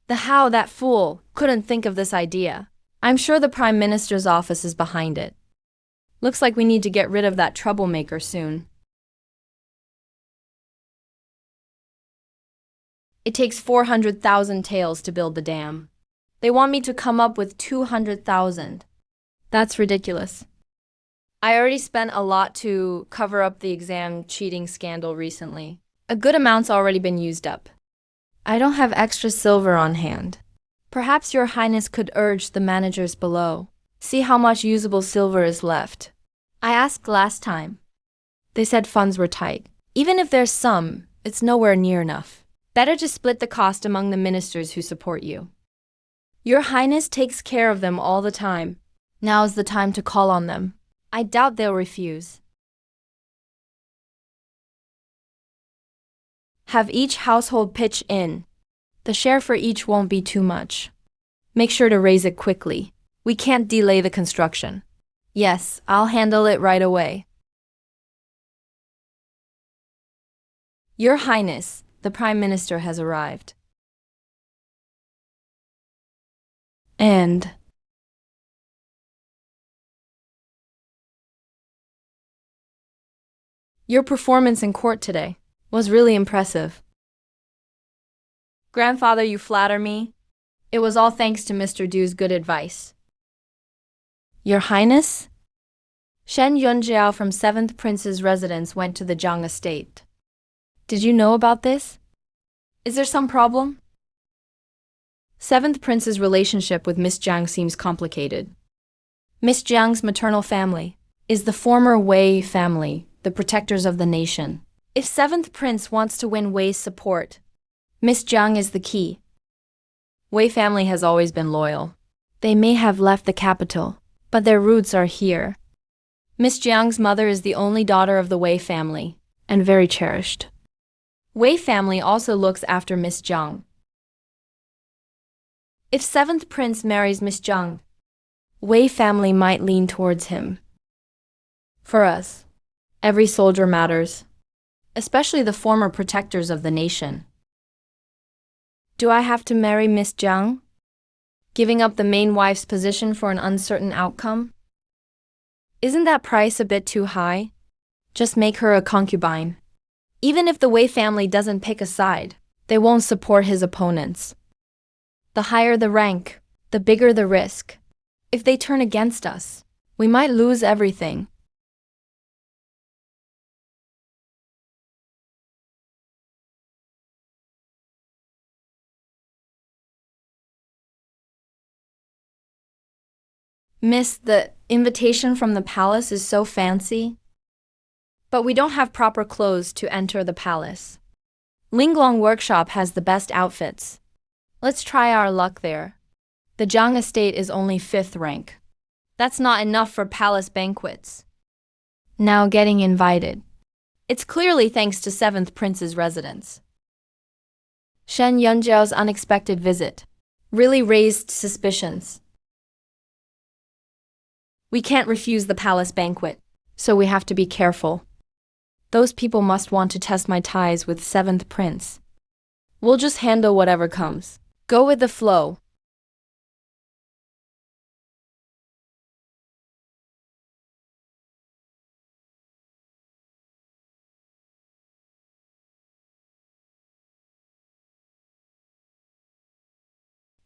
The How, that fool, couldn't think of this idea. I'm sure the Prime Minister's office is behind it. Looks like we need to get rid of that troublemaker soon. It takes 400,000 taels to build the dam. They want me to come up with 200,000. That's ridiculous. I already spent a lot to cover up the exam cheating scandal recently. A good amount's already been used up. I don't have extra silver on hand. Perhaps Your Highness could urge the managers below. See how much usable silver is left. I asked last time. They said funds were tight. Even if there's some, it's nowhere near enough. Better to split the cost among the ministers who support you. Your Highness takes care of them all the time. Now is the time to call on them. I doubt they'll refuse. Have each household pitch in. The share for each won't be too much. Make sure to raise it quickly. We can't delay the construction. Yes, I'll handle it right away. Your Highness, the Prime Minister has arrived. And your performance in court today was really impressive. Grandfather, you flatter me. It was all thanks to Mr. Du's good advice. Your Highness? Shen Yunjiao from 7th Prince's residence went to the Zhang estate. Did you know about this? Is there some problem? 7th Prince's relationship with Miss Jiang seems complicated. Miss Jiang's maternal family is the former Wei family, the protectors of the nation. If 7th Prince wants to win Wei's support, Miss Jiang is the key. Wei family has always been loyal. They may have left the capital, but their roots are here. Miss Jiang's mother is the only daughter of the Wei family, and very cherished. Wei family also looks after Miss Jiang. If 7th Prince marries Miss Jiang, Wei family might lean towards him. For us, every soldier matters, especially the former protectors of the nation. Do I have to marry Miss Jiang? Giving up the main wife's position for an uncertain outcome? Isn't that price a bit too high? Just make her a concubine. Even if the Wei family doesn't pick a side, they won't support his opponents. The higher the rank, the bigger the risk. If they turn against us, we might lose everything. Miss, the invitation from the palace is so fancy. But we don't have proper clothes to enter the palace. Linglong Workshop has the best outfits. Let's try our luck there. The Zhang estate is only 5th rank. That's not enough for palace banquets. Now getting invited. It's clearly thanks to 7th Prince's residence. Shen Yunjiao's unexpected visit really raised suspicions. We can't refuse the palace banquet. so we have to be careful. Those people must want to test my ties with seventh prince. We'll just handle whatever comes. Go with the flow.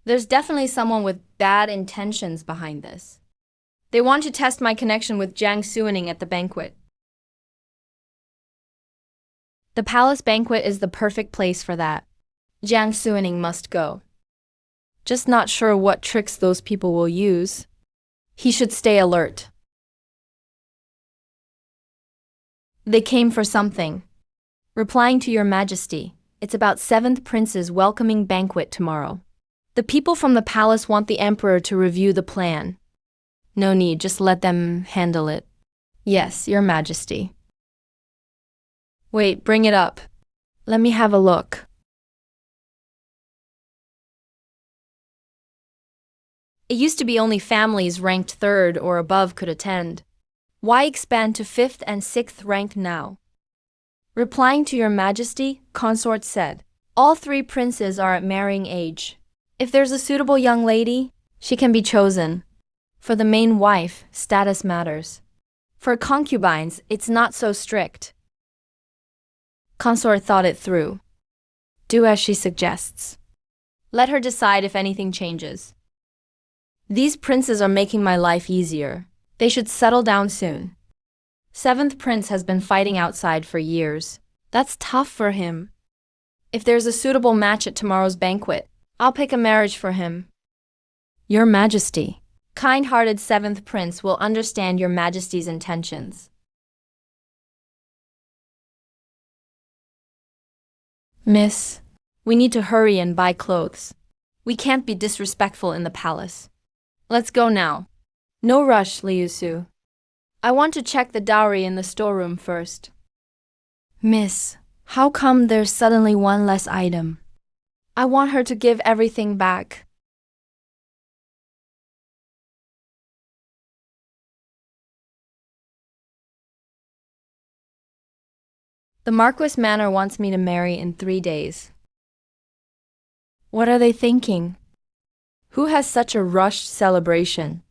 There's definitely someone with bad intentions behind this. They want to test my connection with Jiang Suining at the banquet. The palace banquet is the perfect place for that. Jiang Suining must go. Just not sure what tricks those people will use. He should stay alert. They came for something. Replying to Your Majesty, it's about seventh prince's welcoming banquet tomorrow. The people from the palace want the emperor to review the plan. No need, just let them handle it. Yes, Your Majesty. Wait, bring it up. Let me have a look. It used to be only families ranked third or above could attend. Why expand to fifth and sixth ranked now? Replying to Your Majesty, consort said, all three princes are at marrying age. If there's a suitable young lady, she can be chosen. For the main wife, status matters. For concubines, it's not so strict. Consort thought it through. Do as she suggests. Let her decide if anything changes. These princes are making my life easier. They should settle down soon. Seventh prince has been fighting outside for years. That's tough for him. If there's a suitable match at tomorrow's banquet, I'll pick a marriage for him. Your Majesty. Kind-hearted seventh prince will understand Your Majesty's intentions. Miss, we need to hurry and buy clothes. We can't be disrespectful in the palace. Let's go now. No rush, Liu Su. I want to check the dowry in the storeroom first. Miss, how come there's suddenly one less item? I want her to give everything back. The Marquis Manor wants me to marry in 3 days. What are they thinking? Who has such a rushed celebration?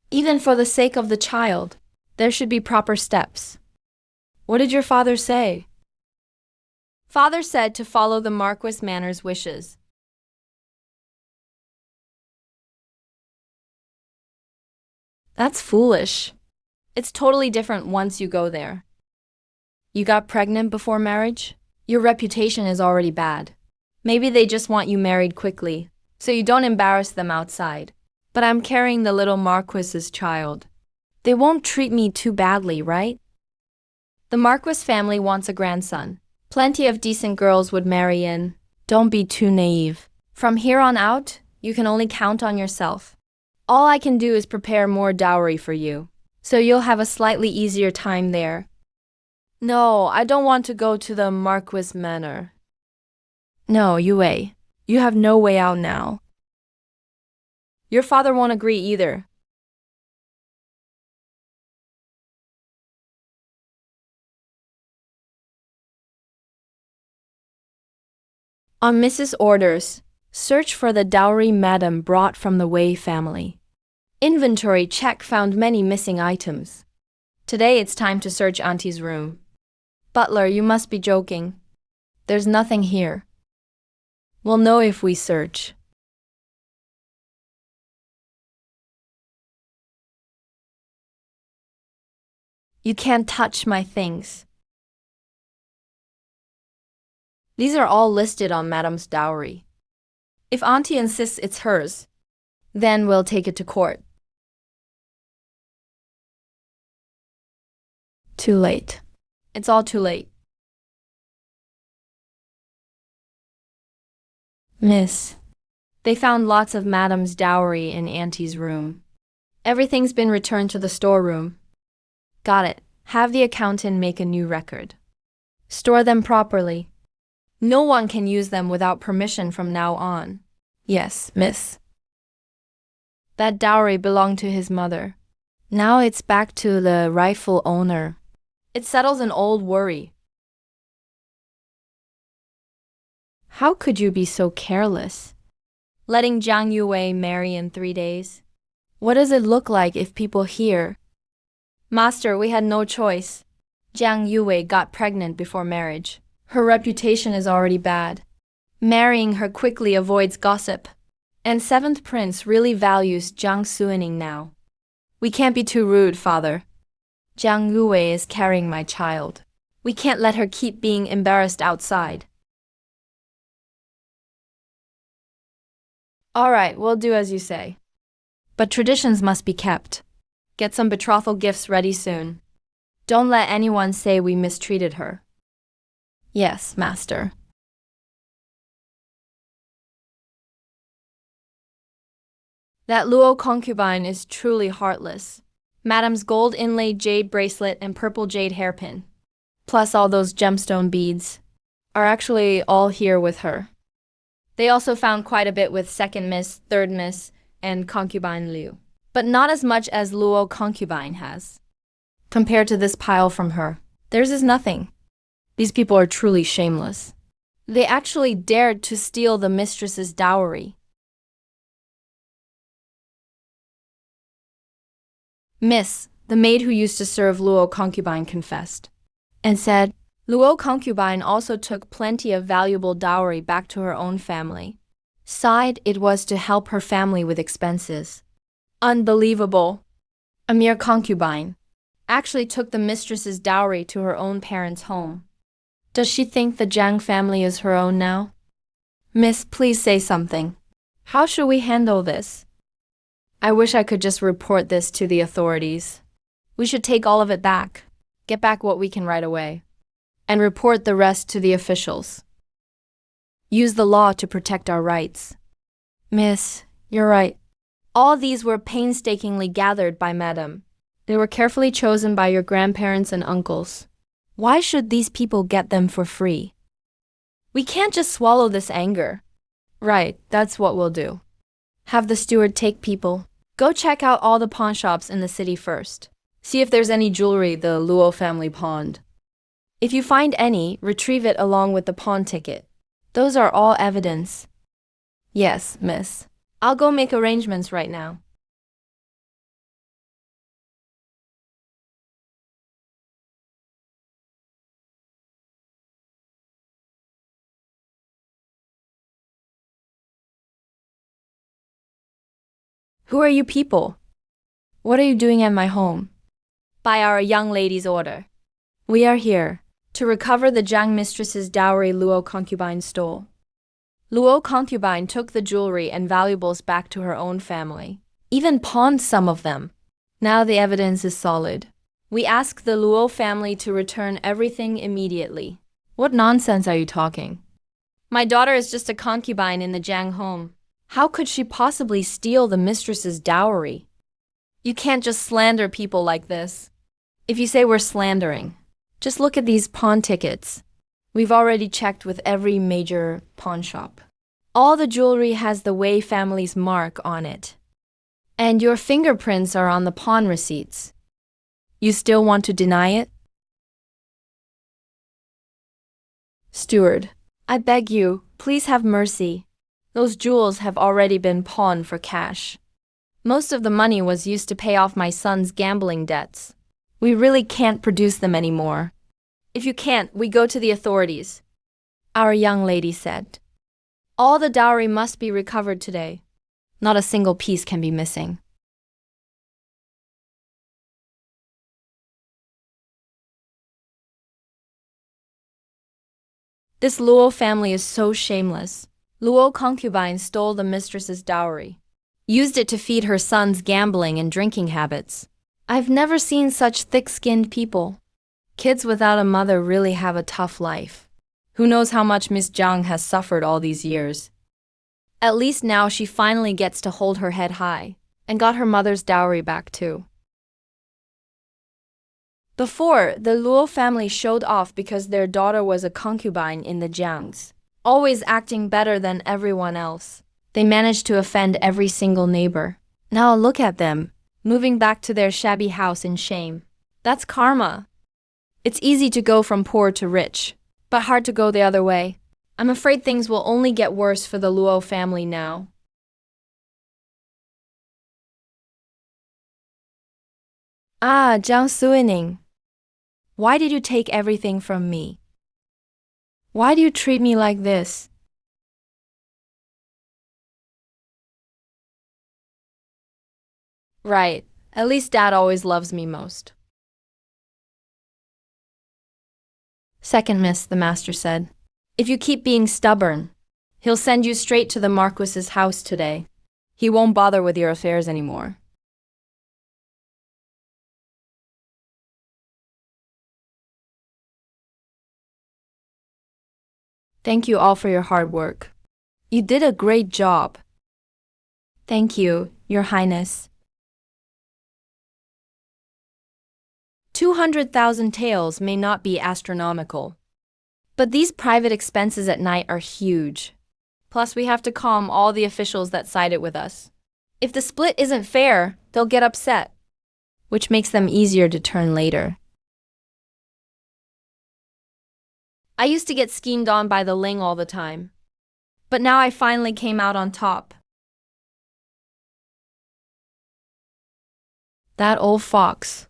Even for the sake of the child, there should be proper steps. What did your father say? Father said to follow the Marquis Manor's wishes. That's foolish. It's totally different once you go there. You got pregnant before marriage? Your reputation is already bad. Maybe they just want you married quickly, so you don't embarrass them outside. But I'm carrying the little Marquis's child. They won't treat me too badly, right? The Marquis family wants a grandson. Plenty of decent girls would marry in. Don't be too naive. From here on out, you can only count on yourself. All I can do is prepare more dowry for you, so you'll have a slightly easier time there. No, I don't want to go to the Marquis Manor. No, Yue, you have no way out now. Your father won't agree either. On Mrs. Orders, search for the dowry Madam brought from the Wei family. Inventory check found many missing items. Today it's time to search Auntie's room. Butler, you must be joking. There's nothing here. We'll know if we search. You can't touch my things. These are all listed on Madam's dowry. If Auntie insists it's hers, then we'll take it to court. Too late. It's all too late. Miss, they found lots of Madam's dowry in Auntie's room. Everything's been returned to the storeroom. Got it. Have the accountant make a new record. Store them properly. No one can use them without permission from now on. Yes, miss. That dowry belonged to his mother. Now it's back to the rightful owner. It settles an old worry. How could you be so careless? Letting Jiang Yue marry in 3 days? What does it look like if people hear? Master, we had no choice. Jiang Yue got pregnant before marriage. Her reputation is already bad. Marrying her quickly avoids gossip. And 7th Prince really values Jiang Suining now. We can't be too rude, father. Jiang Yue is carrying my child. We can't let her keep being embarrassed outside. All right, we'll do as you say. But traditions must be kept. Get some betrothal gifts ready soon. Don't let anyone say we mistreated her. Yes, master. That Luo concubine is truly heartless. Madame's gold inlaid jade bracelet and purple jade hairpin, plus all those gemstone beads, are actually all here with her. They also found quite a bit with 2nd Miss, 3rd Miss, and concubine Liu, but not as much as Luo concubine has. Compared to this pile from her, theirs is nothing. These people are truly shameless. They actually dared to steal the mistress's dowry. Miss, the maid who used to serve Luo concubine, confessed and said, Luo concubine also took plenty of valuable dowry back to her own family. Sighed it was to help her family with expenses. Unbelievable. A mere concubine actually took the mistress's dowry to her own parents' home. Does she think the Jiang family is her own now? Miss, please say something. How should we handle this? I wish I could just report this to the authorities. We should take all of it back, get back what we can right away, and report the rest to the officials. Use the law to protect our rights. Miss, you're right. All these were painstakingly gathered by Madame. They were carefully chosen by your grandparents and uncles. Why should these people get them for free? We can't just swallow this anger. Right, that's what we'll do. Have the steward take people. Go check out all the pawn shops in the city first. See if there's any jewelry the Luo family pawned. If you find any, retrieve it along with the pawn ticket. Those are all evidence. Yes, miss. I'll go make arrangements right now. Who are you people? What are you doing at my home? By our young lady's order. We are here to recover the Jiang mistress's dowry Luo concubine stole. Luo concubine took the jewelry and valuables back to her own family, even pawned some of them. Now the evidence is solid. We ask the Luo family to return everything immediately. What nonsense are you talking? My daughter is just a concubine in the Jiang home. How could she possibly steal the mistress's dowry? You can't just slander people like this. If you say we're slandering, just look at these pawn tickets. We've already checked with every major pawn shop. All the jewelry has the Wei family's mark on it. And your fingerprints are on the pawn receipts. You still want to deny it? Steward, I beg you, please have mercy. Those jewels have already been pawned for cash. Most of the money was used to pay off my son's gambling debts. We really can't produce them anymore. If you can't, we go to the authorities. Our young lady said. All the dowry must be recovered today. Not a single piece can be missing. This Luo family is so shameless. Luo concubine stole the mistress's dowry, used it to feed her son's gambling and drinking habits. I've never seen such thick-skinned people. Kids without a mother really have a tough life. Who knows how much Miss Jiang has suffered all these years. At least now she finally gets to hold her head high, and got her mother's dowry back too. Before, the Luo family showed off because their daughter was a concubine in the Jiangs, always acting better than everyone else. They managed to offend every single neighbor. Now look at them. moving back to their shabby house in shame. That's karma. It's easy to go from poor to rich, but hard to go the other way. I'm afraid things will only get worse for the Luo family now. Ah, Jiang Suining. Why did you take everything from me? Why do you treat me like this? Right. At least Dad always loves me most. Second miss, the master said. If you keep being stubborn, he'll send you straight to the Marquis's house today. He won't bother with your affairs anymore. Thank you all for your hard work. You did a great job. Thank you, Your Highness. 200,000 taels may not be astronomical, but these private expenses at night are huge. Plus, we have to calm all the officials that sided with us. If the split isn't fair, they'll get upset, which makes them easier to turn later. I used to get schemed on by the Ling all the time, but now I finally came out on top. That old fox.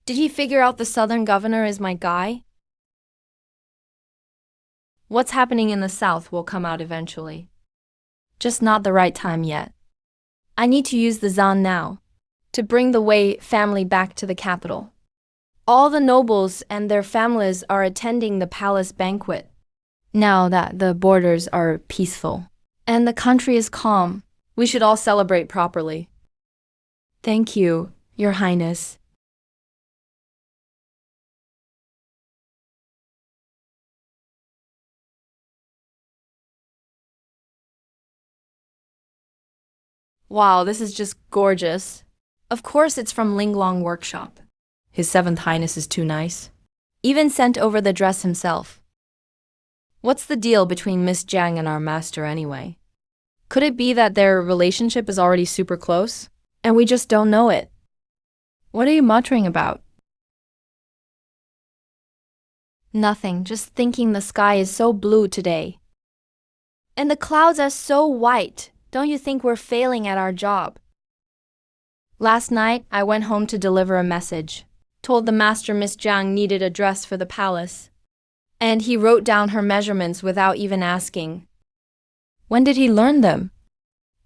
Did he figure out the southern governor is my guy? What's happening in the south will come out eventually. Just not the right time yet. I need to use the Zan now, to bring the Wei family back to the capital. All the nobles and their families are attending the palace banquet, now that the borders are peaceful, and the country is calm. We should all celebrate properly. Thank you, Your Highness. Wow, this is just gorgeous. Of course it's from Linglong Workshop. His 7th Highness is too nice. Even sent over the dress himself. What's the deal between Miss Jiang and our master anyway? Could it be that their relationship is already super close, and we just don't know it? What are you muttering about? Nothing, just thinking the sky is so blue today. And the clouds are so white. Don't you think we're failing at our job? Last night, I went home to deliver a message. Told the master Miss Jiang needed a dress for the palace. And he wrote down her measurements without even asking. When did he learn them?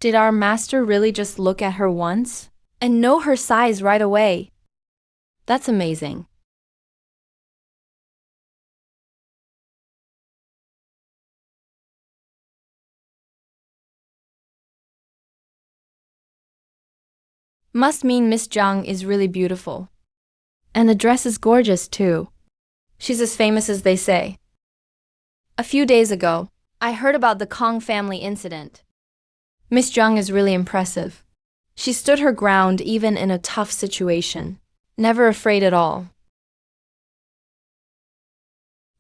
Did our master really just look at her once and know her size right away? That's amazing. Must mean Miss Jiang is really beautiful. And the dress is gorgeous too. She's as famous as they say. A few days ago, I heard about the Kong family incident. Miss Jiang is really impressive. She stood her ground even in a tough situation, never afraid at all.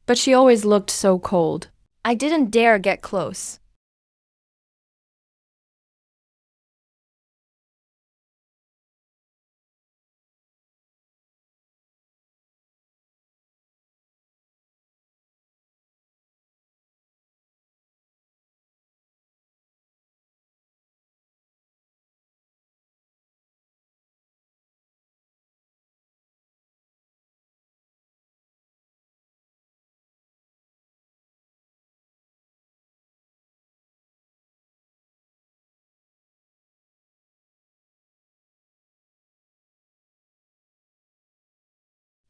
But she always looked so cold. I didn't dare get close.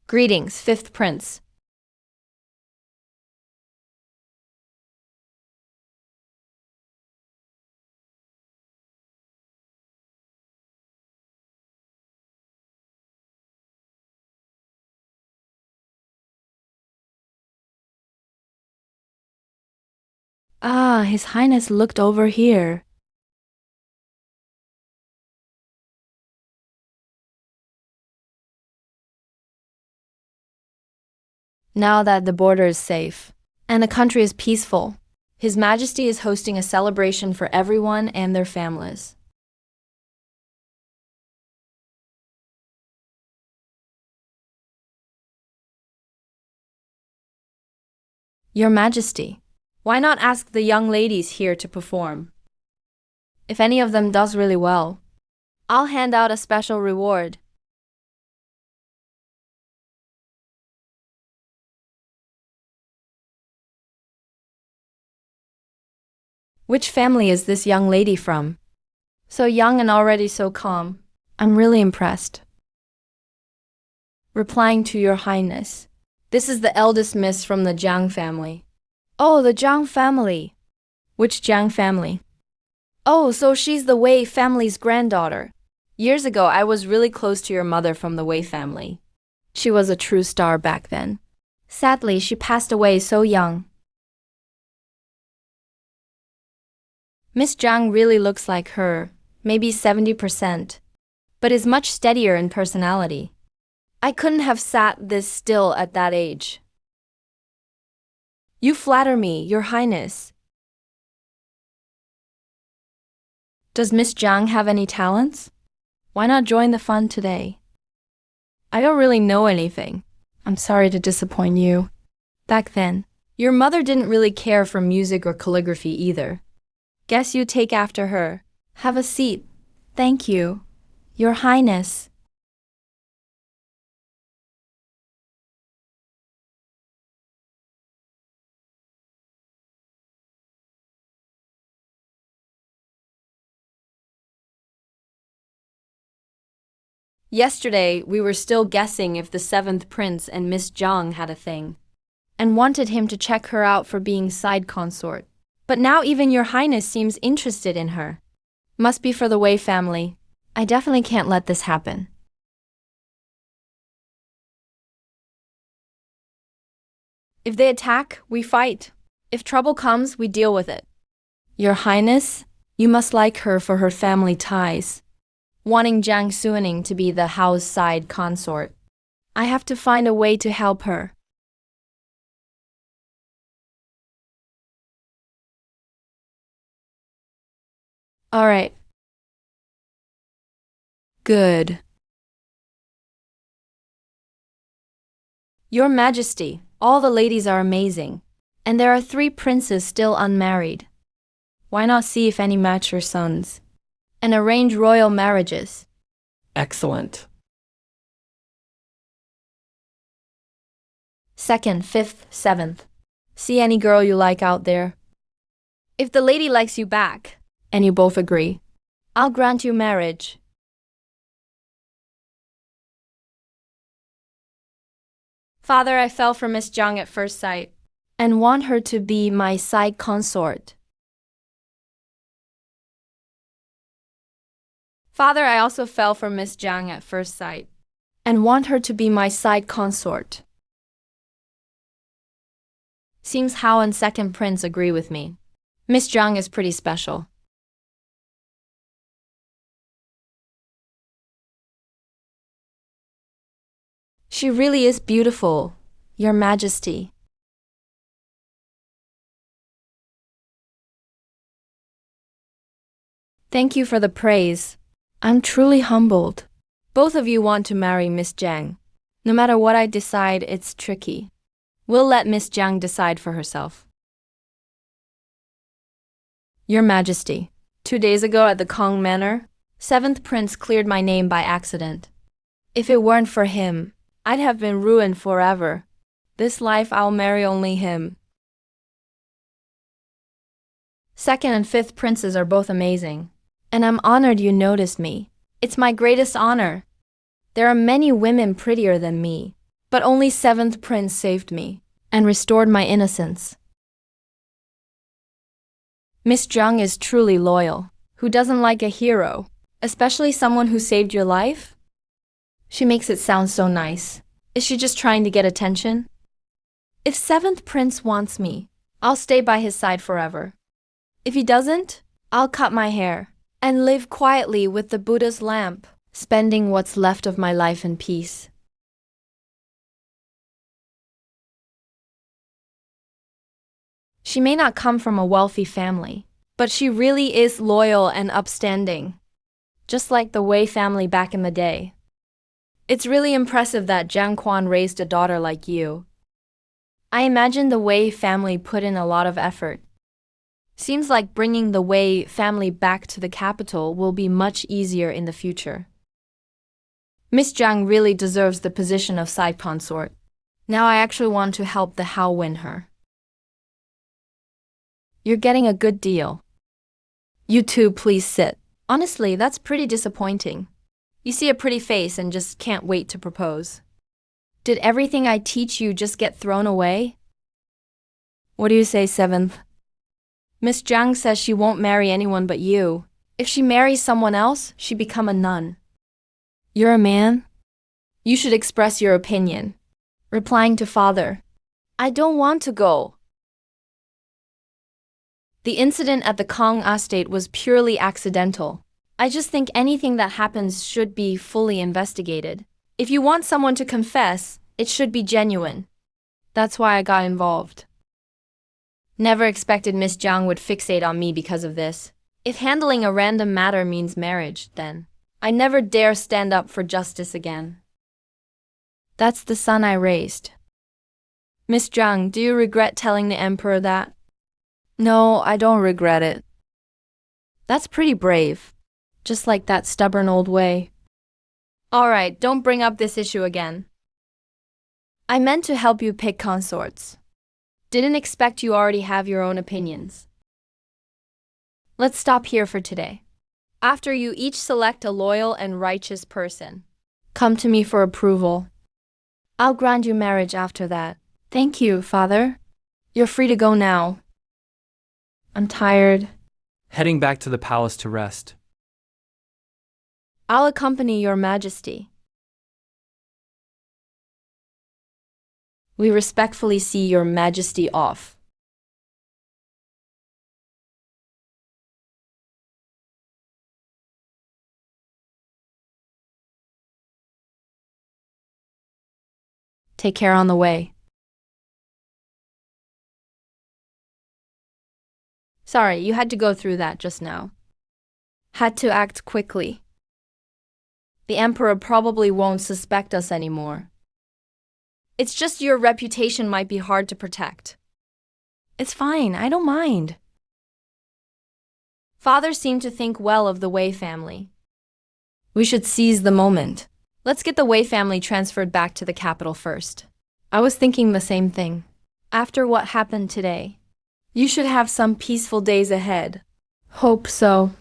Greetings, 5th Prince. Ah, His Highness looked over here. Now that the border is safe and the country is peaceful, His Majesty is hosting a celebration for everyone and their families. Your Majesty, why not ask the young ladies here to perform? If any of them does really well, I'll hand out a special reward. Which family is this young lady from? So young and already so calm. I'm really impressed. Replying to Your Highness, this is the eldest miss from the Jiang family. Oh, the Jiang family. Which Jiang family? Oh, so she's the Wei family's granddaughter. Years ago, I was really close to your mother from the Wei family. She was a true star back then. Sadly, she passed away so young. Miss Jiang really looks like her, maybe 70%, but is much steadier in personality. I couldn't have sat this still at that age. You flatter me, Your Highness. Does Miss Jiang have any talents? Why not join the fun today? I don't really know anything. I'm sorry to disappoint you. Back then, your mother didn't really care for music or calligraphy either. Guess you take after her. Have a seat. Thank you, Your Highness. Yesterday, we were still guessing if the seventh prince and Miss Jiang had a thing, and wanted him to check her out for being side consort. But now even Your Highness seems interested in her. Must be for the Wei family. I definitely can't let this happen. If they attack, we fight. If trouble comes, we deal with it. Your Highness, you must like her for her family ties. Wanting Jiang Suining to be the house side consort. I have to find a way to help her. All right. Good. Your Majesty, all the ladies are amazing, and there are 3 princes still unmarried. Why not see if any match your sons, and arrange royal marriages? Excellent. 2nd, 5th, 7th. See any girl you like out there? If the lady likes you back, and you both agree, I'll grant you marriage. Father, I fell for Miss Jiang at first sight, and want her to be my side consort. Father, I also fell for Miss Jiang at first sight, and want her to be my side consort. Seems Hao and second prince agree with me. Miss Jiang is pretty special. She really is beautiful, Your Majesty. Thank you for the praise. I'm truly humbled. Both of you want to marry Miss Jiang. No matter what I decide, it's tricky. We'll let Miss Jiang decide for herself. Your Majesty, 2 days ago at the Kong Manor, 7th Prince cleared my name by accident. If it weren't for him, I'd have been ruined forever. This life I'll marry only him. 2nd and 5th princes are both amazing, and I'm honored you noticed me. It's my greatest honor. There are many women prettier than me, but only 7th prince saved me and restored my innocence. Miss Jiang is truly loyal. Who doesn't like a hero, especially someone who saved your life? She makes it sound so nice. Is she just trying to get attention? If 7th prince wants me, I'll stay by his side forever. If he doesn't, I'll cut my hair and live quietly with the Buddha's lamp, spending what's left of my life in peace. She may not come from a wealthy family, but she really is loyal and upstanding, just like the Wei family back in the day. It's really impressive that Jiang Quan raised a daughter like you. I imagine the Wei family put in a lot of effort. Seems like bringing the Wei family back to the capital will be much easier in the future. Miss Zhang really deserves the position of side consort. Now I actually want to help the Hao win her. You're getting a good deal. You two please sit. Honestly, that's pretty disappointing. You see a pretty face and just can't wait to propose. Did everything I teach you just get thrown away? What do you say, seventh? Miss Zhang says she won't marry anyone but you. If she marries someone else, she become a nun. You're a man? You should express your opinion. Replying to father, I don't want to go. The incident at the Kong estate was purely accidental. I just think anything that happens should be fully investigated. If you want someone to confess, it should be genuine. That's why I got involved. Never expected Miss Zhang would fixate on me because of this. If handling a random matter means marriage, then I never dare stand up for justice again. That's the son I raised. Miss Zhang, do you regret telling the emperor that? No, I don't regret it. That's pretty brave. Just like that stubborn old Wei. Alright, don't bring up this issue again. I meant to help you pick consorts. Didn't expect you already have your own opinions. Let's stop here for today. After you each select a loyal and righteous person, come to me for approval. I'll grant you marriage after that. Thank you, father. You're free to go now. I'm tired. Heading back to the palace to rest. I'll accompany your majesty. We respectfully see your majesty off. Take care on the way. Sorry, you had to go through that just now. Had to act quickly. The emperor probably won't suspect us anymore. It's just your reputation might be hard to protect. It's fine, I don't mind. Father seemed to think well of the Wei family. We should seize the moment. Let's get the Wei family transferred back to the capital first. I was thinking the same thing. After what happened today, you should have some peaceful days ahead. Hope so.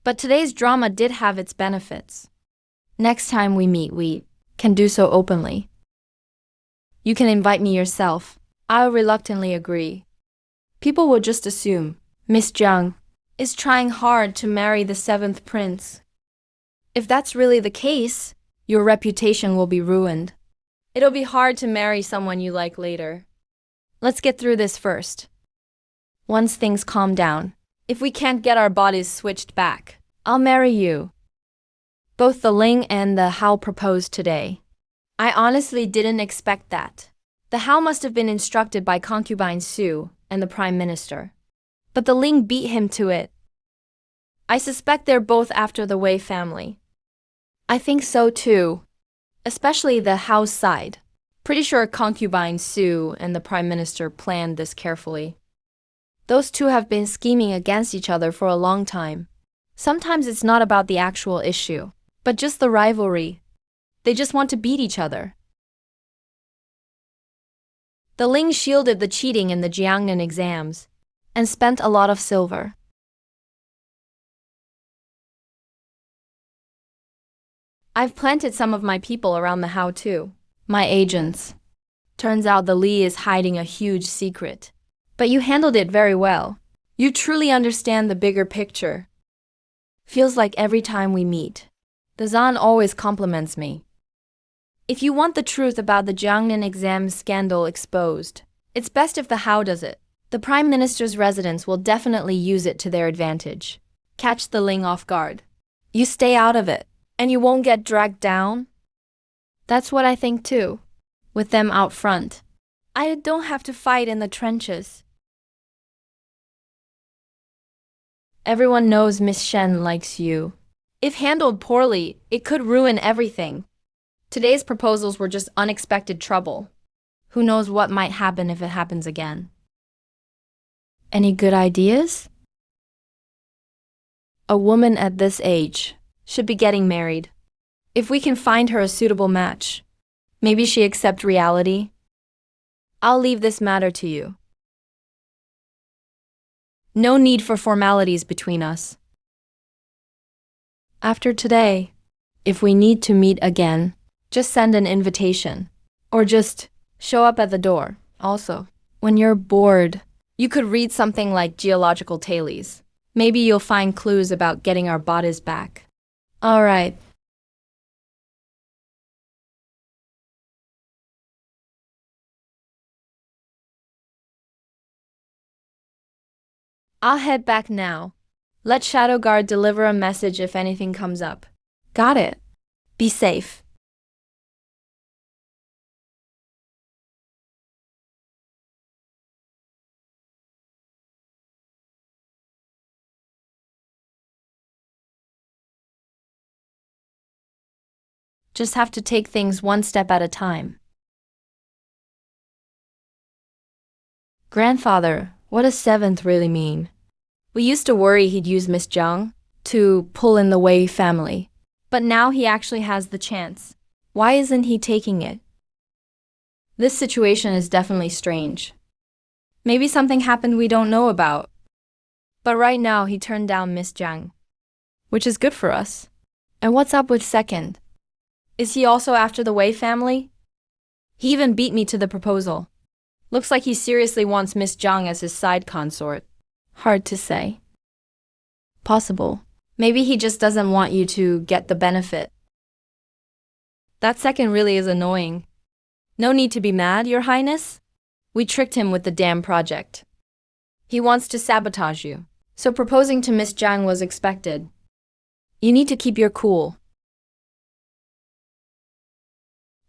But today's drama did have its benefits. Next time we meet, we can do so openly. You can invite me yourself. I'll reluctantly agree. People will just assume Miss Zhang is trying hard to marry the seventh prince. If that's really the case, your reputation will be ruined. It'll be hard to marry someone you like later. Let's get through this first. Once things calm down, if we can't get our bodies switched back, I'll marry you. Both the Ling and the Hao proposed today. I honestly didn't expect that. The Hao must have been instructed by concubine Su and the Prime Minister. But the Ling beat him to it. I suspect they're both after the Wei family. I think so too. Especially the Hao's side. Pretty sure concubine Su and the Prime Minister planned this carefully. Those two have been scheming against each other for a long time. Sometimes it's not about the actual issue, but just the rivalry. They just want to beat each other. The Ling shielded the cheating in the Jiangnan exams and spent a lot of silver. I've planted some of my people around the Hao too, my agents. Turns out the Li is hiding a huge secret. But you handled it very well. You truly understand the bigger picture. Feels like every time we meet, the Zan always compliments me. If you want the truth about the Jiangnan exam scandal exposed, it's best if the Hao does it. The Prime Minister's residents will definitely use it to their advantage. Catch the Ling off guard. You stay out of it, and you won't get dragged down. That's what I think too. With them out front, I don't have to fight in the trenches. Everyone knows Miss Shen likes you. If handled poorly, it could ruin everything. Today's proposals were just unexpected trouble. Who knows what might happen if it happens again? Any good ideas? A woman at this age should be getting married. If we can find her a suitable match, maybe she accept reality. I'll leave this matter to you. No need for formalities between us. After today, if we need to meet again, just send an invitation. Or just show up at the door. Also, when you're bored, you could read something like geological tailies. Maybe you'll find clues about getting our bodies back. All right. I'll head back now. Let Shadow Guard deliver a message if anything comes up. Got it. Be safe. Just have to take things one step at a time. Grandfather, what does seventh really mean? We used to worry he'd use Miss Zhang to pull in the Wei family, but now he actually has the chance. Why isn't he taking it? This situation is definitely strange. Maybe something happened we don't know about. But right now he turned down Miss Zhang, which is good for us. And what's up with second? Is he also after the Wei family? He even beat me to the proposal. Looks like he seriously wants Miss Zhang as his side consort. Hard to say. Possible. Maybe he just doesn't want you to get the benefit. That second really is annoying. No need to be mad, Your Highness. We tricked him with the damn project. He wants to sabotage you, so proposing to Miss Zhang was expected. You need to keep your cool.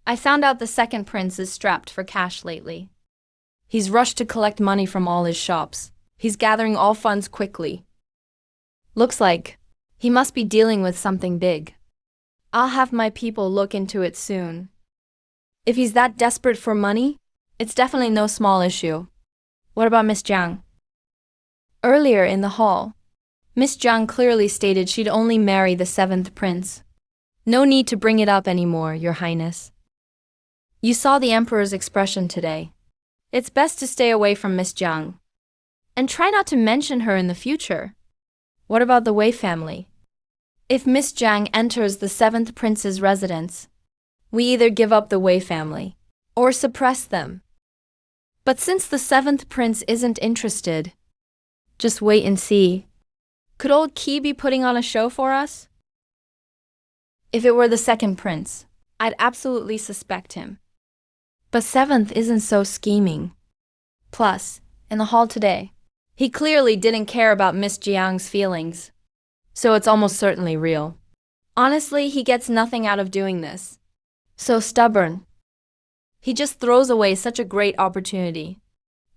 I found out the second prince is strapped for cash lately. He's rushed to collect money from all his shops. He's gathering all funds quickly. Looks like he must be dealing with something big. I'll have my people look into it soon. If he's that desperate for money, it's definitely no small issue. What about Miss Zhang? Earlier in the hall, Miss Zhang clearly stated she'd only marry the seventh prince. No need to bring it up anymore, Your Highness. You saw the Emperor's expression today. It's best to stay away from Miss Zhang. And try not to mention her in the future. What about the Wei family? If Miss Zhang enters the seventh prince's residence, we either give up the Wei family or suppress them. But since the seventh prince isn't interested, just wait and see. Could old Qi be putting on a show for us? If it were the second prince, I'd absolutely suspect him. But seventh isn't so scheming. Plus, in the hall today, he clearly didn't care about Miss Jiang's feelings, so it's almost certainly real. Honestly, he gets nothing out of doing this. So stubborn. He just throws away such a great opportunity.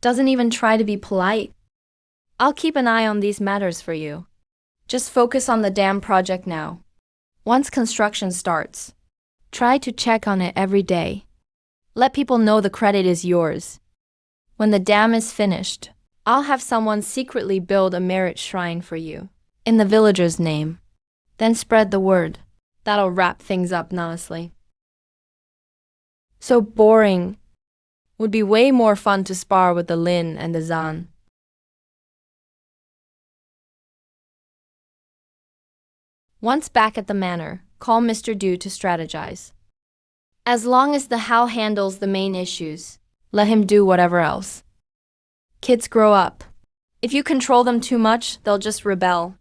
Doesn't even try to be polite. I'll keep an eye on these matters for you. Just focus on the dam project now. Once construction starts, try to check on it every day. Let people know the credit is yours. When the dam is finished, I'll have someone secretly build a merit shrine for you, in the villager's name. Then spread the word. That'll wrap things up nicely. So boring. Would be way more fun to spar with the Lin and the Zan. Once back at the manor, call Mr. Du to strategize. As long as the Hao handles the main issues, let him do whatever else. Kids grow up. If you control them too much, they'll just rebel.